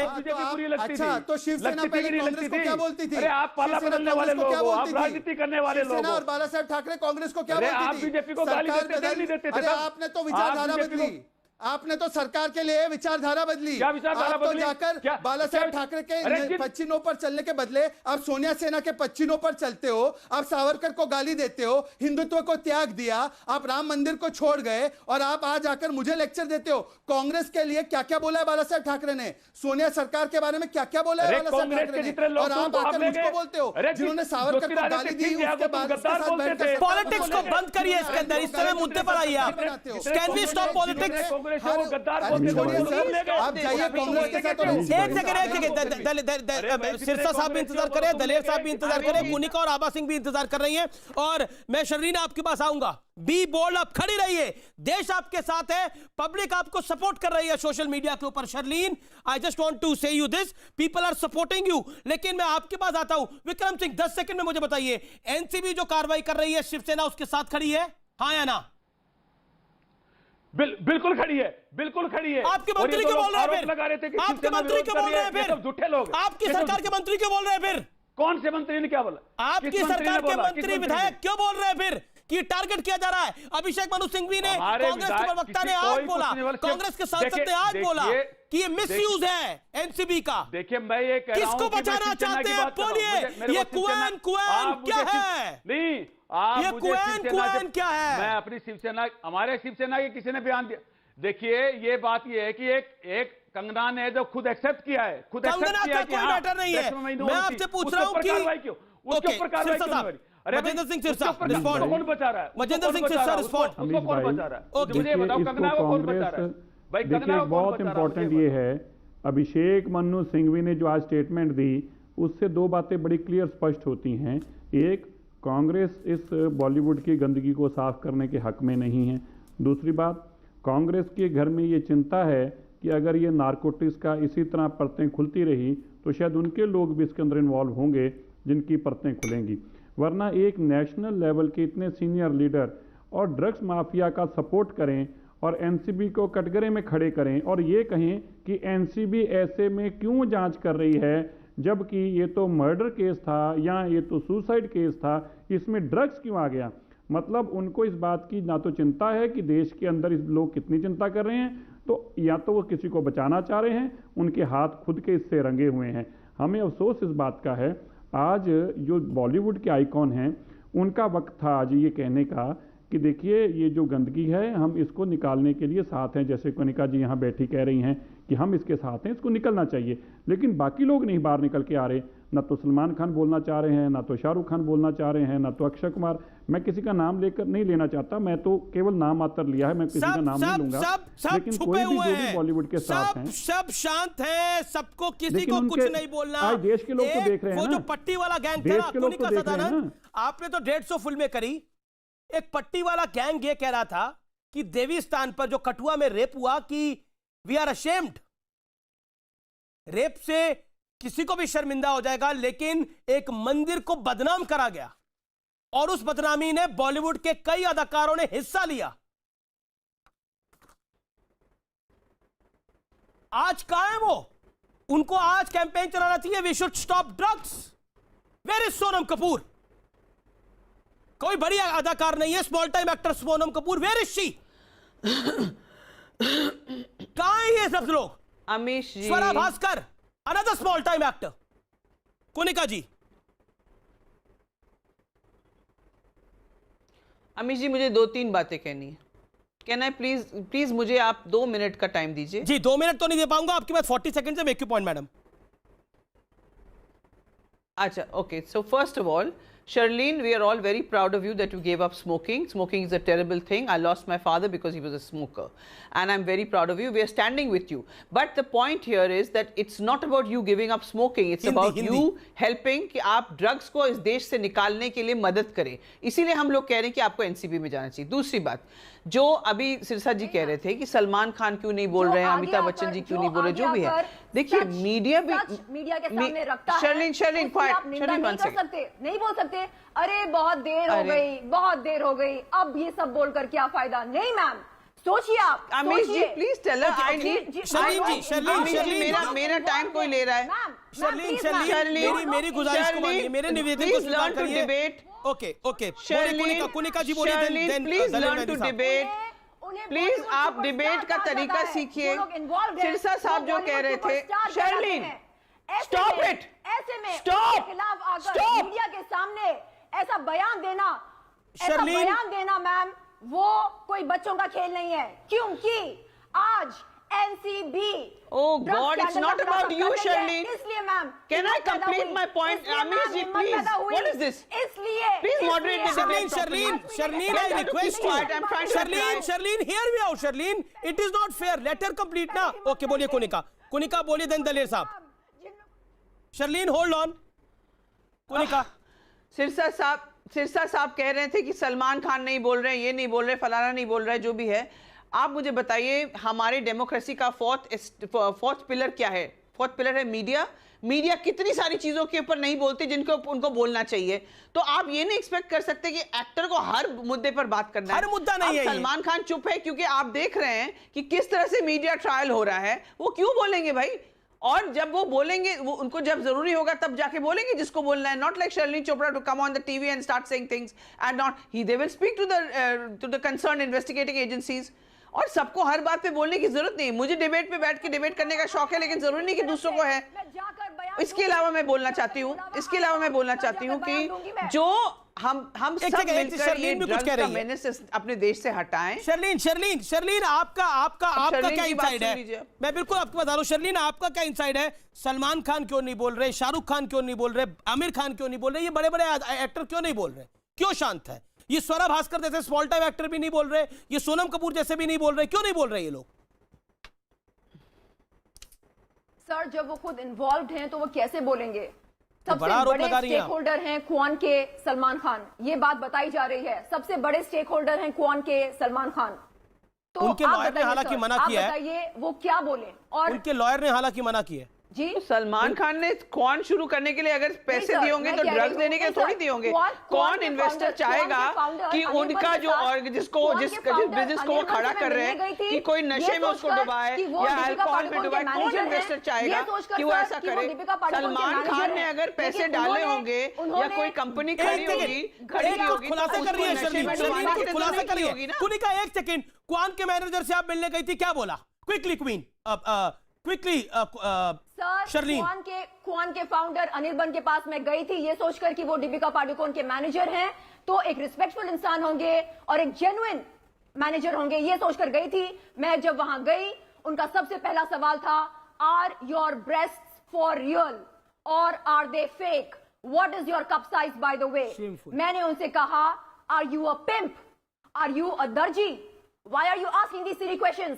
अच्छा तो शिवसेना पहले कांग्रेस को क्या बोलती थी? अरे आप पाला बदलने वाले लोग हो, आप राजनीति करने वाले लोग हो। और बाला साहब ठाकरे कांग्रेस को क्या बोलती थी? आप बीजेपी को गाली देते थे, नहीं देते थे? अरे आपने तो विचारधारा बदली, आपने तो सरकार के लिए विचारधारा बदली। क्या विचारधारा बदली? तो जाकर बाला साहब ठाकरे के पच्चीनों पर चलने के बदले अब सोनिया सेना के पच्चीनों पर चलते हो, आप सावरकर को गाली देते हो, हिंदुत्व को त्याग दिया, आप राम मंदिर को छोड़ गए और आप आज आकर मुझे लेक्चर देते हो। कांग्रेस के लिए क्या क्या बोला है बाला साहब ठाकरे ने, सोनिया सरकार के बारे में क्या क्या बोला है बाला साहब ठाकरे ने, और आप आकर मुझको बोलते हो जिन्होंने सावरकर को गाली दी उसके बाद पॉलिटिक्स को बंद करिए, इसके अंदर इस समय मुद्दे पर आइए आप। Can we stop politics? आप जाइए कांग्रेस के साथ। एक सेकंड, सिरसा साहब भी इंतजार करें, दलेर साहब भी इंतजार करें, मुनिका और आबा सिंह भी इंतजार कर रही हैं, और मैं शर्रीन आपके पास आऊंगा। बी बोल्ड, आप खड़ी रहिए, देश आपके साथ है, पब्लिक आपको सपोर्ट कर रही है सोशल मीडिया के ऊपर। Sherlyn, I just want to say you this, people are supporting you. लेकिन मैं आपके पास आता हूं, विक्रम सिंह 10 सेकंड में मुझे बताइए, एनसीबी जो कार्रवाई कर रही है, शिवसेना उसके साथ खड़ी है, हाँ या ना? बिल्कुल खड़ी है, बिल्कुल खड़ी है। आपके मंत्री क्यों बोल रहे हैं फिर? लगा रहे थे कि आपके मंत्री क्यों बोल रहे हैं फिर? झूठे लोग, आपकी सरकार के मंत्री क्यों बोल रहे हैं फिर? कौन से मंत्री ने क्या बोला? आपकी सरकार के मंत्री विधायक क्यों बोल रहे हैं फिर कि टारगेट किया जा रहा है? अभिषेक मनु सिंघवी ने, कांग्रेस के प्रवक्ता ने आज बोला, कांग्रेस के सांसद ने आज बोला कि ये मिसयूज है एनसीबी का। देखिए मैं ये कह रहा हूं, किसको बचाना चाहते हैं आप बोलिए? ये कुआन क्या है? नहीं, आप ये कुआन क्या है? मैं अपनी शिवसेना, हमारे शिवसेना के किसी ने बयान दिया। देखिए ये बात ये है कि एक कंगना ने जो खुद एक्सेप्ट किया है, खुद एक्सेप्ट किया कोई मैटर नहीं है। मैं आपसे पूछ रहा हूं कि उसके ऊपर कार्रवाई क्यों नहीं हो रही? मजेंद्र सिंह सिरसा रिस्पॉन्ड, कौन बचा रहा है? मजेंद्र सिंह सिरसा रिस्पॉन्ड, उसको कौन बचा रहा है? मुझे बताओ कंगना को कौन बचा रहा है? भाई कंगना को बहुत इंपॉर्टेंट ये है, अभिषेक मनु सिंघवी ने जो आज स्टेटमेंट दी उससे दो बातें बड़ी क्लियर स्पष्ट होती हैं। एक, कांग्रेस इस बॉलीवुड की गंदगी को साफ करने के हक में नहीं है। दूसरी बात, कांग्रेस के घर में ये चिंता है कि अगर ये नारकोटिक्स का इसी तरह परतें खुलती रही तो शायद उनके लोग भी इसके अंदर इन्वॉल्व होंगे जिनकी परतें खुलेंगी। वरना एक नेशनल लेवल के इतने सीनियर लीडर और ड्रग्स माफिया का सपोर्ट करें और एनसीबी को कटघरे में खड़े करें और ये कहें कि एनसीबी ऐसे में क्यों जांच कर रही है, जबकि ये तो मर्डर केस था या ये तो सुसाइड केस था, इसमें ड्रग्स क्यों आ गया? मतलब उनको इस बात की ना तो चिंता है कि देश के अंदर इस लोग कितनी चिंता कर रहे हैं, तो या तो वो किसी को बचाना चाह रहे हैं, उनके हाथ खुद के इससे रंगे हुए हैं। हमें अफसोस इस बात का है, आज जो बॉलीवुड के आइकॉन हैं उनका वक्त था आज ये कहने का कि देखिए ये जो गंदगी है हम इसको निकालने के लिए साथ हैं। जैसे कनिका जी यहाँ बैठी कह रही हैं कि हम इसके साथ हैं, इसको निकलना चाहिए, लेकिन बाकी लोग नहीं बाहर निकल के आ रहे। ना तो सलमान खान बोलना चाह रहे हैं, ना तो शाहरुख खान बोलना चाह रहे हैं, ना तो अक्षय कुमार। मैं किसी का नाम लेकर नहीं लेना चाहता, मैं तो केवल नाम मात्र लिया है, मैं किसी का नाम नहीं लूंगा। लेकिन कोई भी जो भी बॉलीवुड के साथ हैं, सब शांत है, सबको किसी को कुछ नहीं बोलना। आज देश के लोग तो देख रहे हैं वो ना, जो पट्टी वाला गैंग था, आपने तो 150 फिल्में करी, एक पट्टी वाला गैंग ये कह रहा था कि देवी स्थान पर जो कठुआ में रेप हुआ कि वी आर अशेम्ड, रेप से किसी को भी शर्मिंदा हो जाएगा, लेकिन एक मंदिर को बदनाम करा गया और उस बदनामी ने बॉलीवुड के कई अदाकारों ने हिस्सा लिया। आज कहां है वो? उनको आज कैंपेन चलाना चाहिए, we should stop drugs. Where is Sonam Kapoor? कोई बड़ी अदाकार नहीं है, small time actor Sonam Kapoor, where is she? कहां है ये सब लोग? Amish ji, Swara Bhaskar, another small time actor. Kunika ji, Amish ji मुझे 2-3 बातें कहनी है। कैन आई प्लीज मुझे आप 2 मिनट का टाइम दीजिए। जी 2 मिनट तो नहीं दे पाऊंगा, आपके पास 40 सेकंड है, मेक यू पॉइंट मैडम। अच्छा, okay. So first of all, Charlene, we are all very proud of you that you gave up smoking. Smoking is a terrible thing. I lost my father because he was a smoker. And I'm very proud of you. We are standing with you. But the point here is that it's not about you giving up smoking. It's about you helping कि आप drugs को इस देश से निकालने के लिए मदद करें। इसीलिए हम लोग कह रहे हैं कि आपको NCB में जाना चाहिए। दूसरी बात, जो अभी सिरसा जी कह रहे थे कि सलमान खान क्यों नहीं बोल रहे हैं, अमिताभ बच्चन जी क्यों नहीं बोल रहे, जो भी है, देखिए मीडिया भी मीडिया के सामने रखता है। शर्लिन नहीं बोल सकते अरे बहुत देर हो गई, बहुत देर हो गई, अब ये सब बोलकर क्या फायदा? नहीं मैम, सोचिए आप। Amish ji please tell us, I need Sherlyn मेरा टाइम कोई ले रहा है। शर्लिन मेरी गुजारिश को मानिए, मेरे निवेदन को स्वीकार करिए। डिबेट ओके कुनिका जी बोलिए, then please learn to debate. Please आप डिबेट का तरीका सीखिए। सिरसा साहब जो कह रहे थे, शर्लिन स्टॉप इट, ऐसे में स्टॉप खिलाफ आकर मीडिया के सामने ऐसा बयान देना मैम, वो कोई बच्चों का खेल नहीं है, क्योंकि आज NCB Oh God, it's not about you, Charlene. इसलिए ma'am, Can I complete my point? Amish ji, please. What is this? इसलिए Please moderate the debate. Charlene, I request you. I'm trying to reply. Charlene, hear me out, Charlene. It is not fair. Let her complete ना. Okay, बोलिए कुनिका बोलिए, then दलेर साहब। Charlene, hold on. Kunika. Sirsa साहब कह रहे थे कि सलमान खान नहीं बोल रहे, ये नहीं बोल रहे, फलाना नहीं बोल रहा है, जो भी है। आप मुझे बताइए, हमारे डेमोक्रेसी का फोर्थ पिलर क्या है? फोर्थ पिलर है मीडिया कितनी सारी चीजों के ऊपर नहीं बोलते जिनको उनको बोलना चाहिए। तो आप ये नहीं एक्सपेक्ट कर सकते कि एक्टर को हर मुद्दे पर बात करना है। हर मुद्दा नहीं है। सलमान खान चुप है क्योंकि आप देख रहे हैं कि किस तरह से मीडिया ट्रायल हो रहा है। वो क्यों बोलेंगे भाई? और जब वो बोलेंगे, वो उनको जब जरूरी होगा तब जाके बोलेंगे जिसको बोलना है। Not like Sherlyn Chopra to come on the TV and start saying things and not they will speak to the concern investigating agencies. और सबको हर बात पे बोलने की जरूरत नहीं। मुझे डिबेट पे बैठ के डिबेट करने का शौक है, लेकिन जरूरी नहीं कि दूसरों को है। इसके अलावा मैं बोलना चाहती हूँ कि जो हम सब मिलकर ये ड्रग्स का मेनेस अपने देश से हटाएं। शर्लिन आपका क्या इनसाइड है? मैं बिल्कुल आपको बता रहा हूं। शर्लिन, आपका क्या इनसाइड है? सलमान खान क्यों नहीं बोल रहे, शाहरुख खान क्यों नहीं बोल रहे, आमिर खान क्यों नहीं बोल रहे, ये बड़े बड़े एक्टर क्यों नहीं बोल रहे, क्यों शांत है? ये स्वरा भास्कर जैसे स्मॉल टाइम एक्टर भी नहीं बोल रहे, ये सोनम कपूर जैसे भी नहीं बोल रहे, क्यों नहीं बोल रहे ये लोग? सर, जब वो खुद इन्वॉल्व हैं तो वो कैसे बोलेंगे? सबसे बड़ा आरोप लगा बड़े रही हैं स्टेक होल्डर हैं क्वान के सलमान खान, ये बात बताई जा रही है। सबसे बड़े स्टेक होल्डर हैं क्वान के सलमान खान। तो उनके लॉयर ने हालांकि मना किया है। बताइए वो क्या बोले? और उनके लॉयर ने हालांकि मना किया है। जी, सलमान खान ने कौन शुरू करने के लिए अगर पैसे दिए होंगे तो ड्रग्स देने के लिए थोड़ी दिए होंगे। कौन इन्वेस्टर चाहेगा कि उनका जो और जिस बिजनेस को वो खड़ा कर रहे हैं कि कोई नशे में उसको डुबाए या अल्कोहल में डुबाए, कौन इन्वेस्टर चाहेगा कि वो ऐसा करे? सलमान खान ने अगर पैसे डाले होंगे या कोई कंपनी खड़ी होगी खुलासा कर रही है शर्लिन, खुलासा करिए। कुनिका, एक सेकंड, क्वान के मैनेजर से आप मिलने गई थी, क्या बोला? Quickly queen, quickly Sherlyn. Kwan के फाउंडर अनिर्बन के पास मैं गई थी ये सोचकर कि वो दीपिका पादुकोण के मैनेजर हैं, तो एक रिस्पेक्टफुल इंसान होंगे और एक जेन्युइन मैनेजर होंगे, ये सोचकर गई थी। मैं जब वहां गई, उनका सबसे पहला सवाल था, are your breasts for real और are they fake? What is your cup size by the way? मैंने उनसे कहा, are you a pimp? Are you a दर्जी? Why are you asking these silly questions?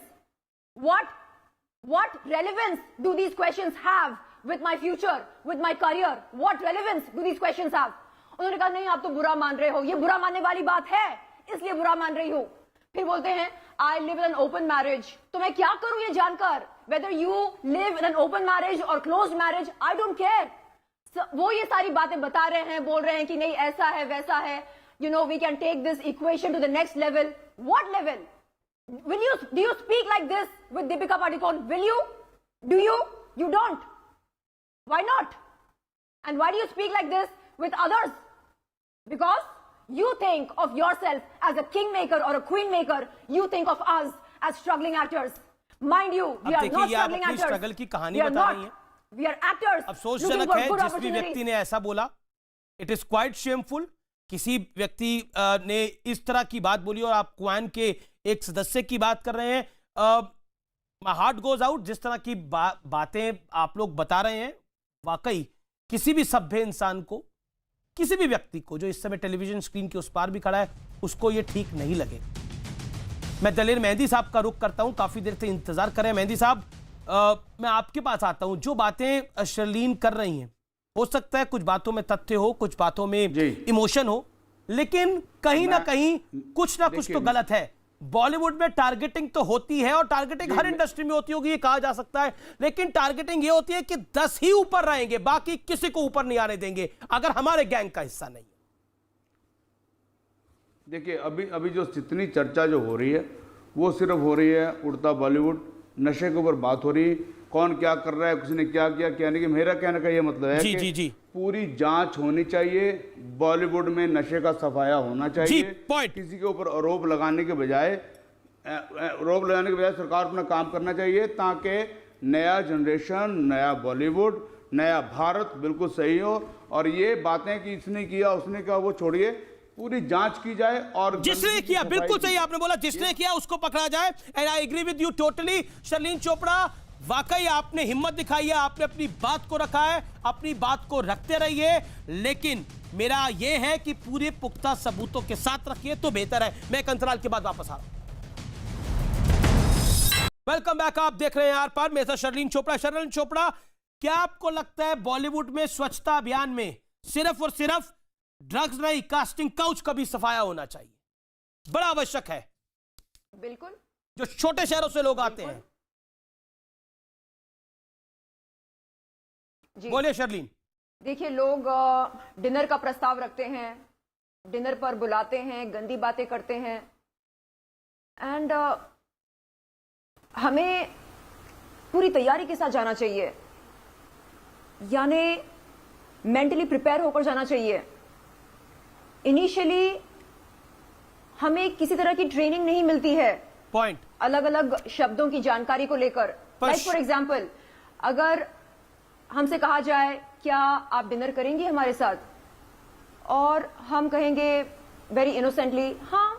What relevance do these questions have with my future, with my career? What relevance do these questions have? उन्होंने कहा, नहीं आप तो बुरा मान रहे हो। ये बुरा मानने वाली बात है? इसलिए बुरा मान रही हूं। फिर बोलते हैं I live in an open marriage. तो मैं क्या करूं ये जानकर, whether you live in an open marriage और closed marriage, I don't care. वो ये सारी बातें बता रहे हैं, बोल रहे हैं कि नहीं ऐसा है वैसा है, you know, we can take this equation to the next level. What level? Do you speak like this with Deepika Padukone? Will you? Do you? You don't. Why not? And why do you speak like this with others? Because you think of yourself as a kingmaker or a queenmaker. You think of us as struggling actors. Mind you, we are not struggling actors. Struggle की कहानी बता रही हैं। We are actors. अफसोसजनक है जिस भी व्यक्ति ने ऐसा बोला, इट इज क्वाइट शेमफुल। किसी व्यक्ति ने इस तरह की बात बोली और आप क्वान के एक सदस्य की बात कर रहे हैं। My heart goes out. जिस तरह की बातें आप लोग बता रहे हैं, वाकई किसी भी सभ्य इंसान को, किसी भी व्यक्ति को जो इस समय टेलीविजन स्क्रीन के उस पार भी खड़ा है, उसको ये ठीक नहीं लगे। मैं दलेर मेहंदी साहब का रुख करता हूं। काफी देर से इंतजार करें मेहंदी साहब, मैं आपके पास आता हूं। जो बातें शर्लीन कर रही हैं, हो सकता है कुछ बातों में तथ्य हो, कुछ बातों में इमोशन हो, लेकिन कहीं ना कहीं कुछ ना कुछ तो गलत है। बॉलीवुड में टारगेटिंग तो होती है और टारगेटिंग हर इंडस्ट्री में होती होगी, ये कहा जा सकता है, लेकिन टारगेटिंग ये होती है कि 10 ही ऊपर रहेंगे, बाकी किसी को ऊपर नहीं आने देंगे अगर हमारे गैंग का हिस्सा नहीं है। देखिए अभी जो जितनी चर्चा जो हो रही है वो सिर्फ हो रही है उड़ता बॉलीवुड, नशे के ऊपर बात हो रही है, कौन क्या कर रहा है, किसने क्या किया क्या नहीं। मेरा कहने का ये मतलब है कि पूरी जांच होनी चाहिए, बॉलीवुड में नशे का सफाया होना चाहिए। किसी के ऊपर आरोप लगाने के बजाय सरकार अपना काम करना चाहिए, ताकि नया जनरेशन, नया बॉलीवुड, नया भारत बिल्कुल सही हो। और ये बातें कि इसने किया उसने किया वो छोड़िए, पूरी जांच की जाए और जिसने किया, बिल्कुल सही आपने बोला, जिसने किया उसको पकड़ा जाए। And I agree with you totally. Sherlyn Chopra, वाकई आपने हिम्मत दिखाई है, आपने अपनी बात को रखा है, अपनी बात को रखते रहिए, लेकिन मेरा यह है कि पूरे पुख्ता सबूतों के साथ रखिए तो बेहतर है। मैं एक अंतराल के बाद वापस आ रहा हूं। वेलकम बैक, आप देख रहे हैं आर पार। मेरे साथ शर्लीन चोपड़ा। शर्लीन चोपड़ा, क्या आपको लगता है बॉलीवुड में स्वच्छता अभियान में सिर्फ और सिर्फ ड्रग्स नहीं, कास्टिंग काउच का भी सफाया होना चाहिए? बड़ा आवश्यक है। बिल्कुल। जो छोटे शहरों से लोग आते हैं। बोलिए शर्लीन। देखिए, लोग डिनर का प्रस्ताव रखते हैं, डिनर पर बुलाते हैं, गंदी बातें करते हैं, एंड हमें पूरी तैयारी के साथ जाना चाहिए, यानी मेंटली प्रिपेयर होकर जाना चाहिए। इनिशियली हमें किसी तरह की ट्रेनिंग नहीं मिलती है पॉइंट अलग अलग शब्दों की जानकारी को लेकर। लाइक फॉर एग्जाम्पल, अगर हमसे कहा जाए क्या आप डिनर करेंगी हमारे साथ, और हम कहेंगे वेरी इनोसेंटली हाँ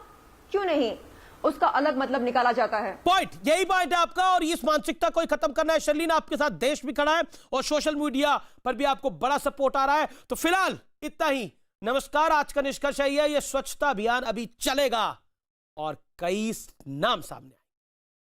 क्यों नहीं, उसका अलग मतलब निकाला जाता है। पॉइंट, यही पॉइंट है आपका, और इस मानसिकता को खत्म करना है। शर्लीन, आपके साथ देश भी खड़ा है और सोशल मीडिया पर भी आपको बड़ा सपोर्ट आ रहा है। तो फिलहाल इतना ही। नमस्कार। आज का निष्कर्ष है ये स्वच्छता अभियान अभी चलेगा और कई नाम सामने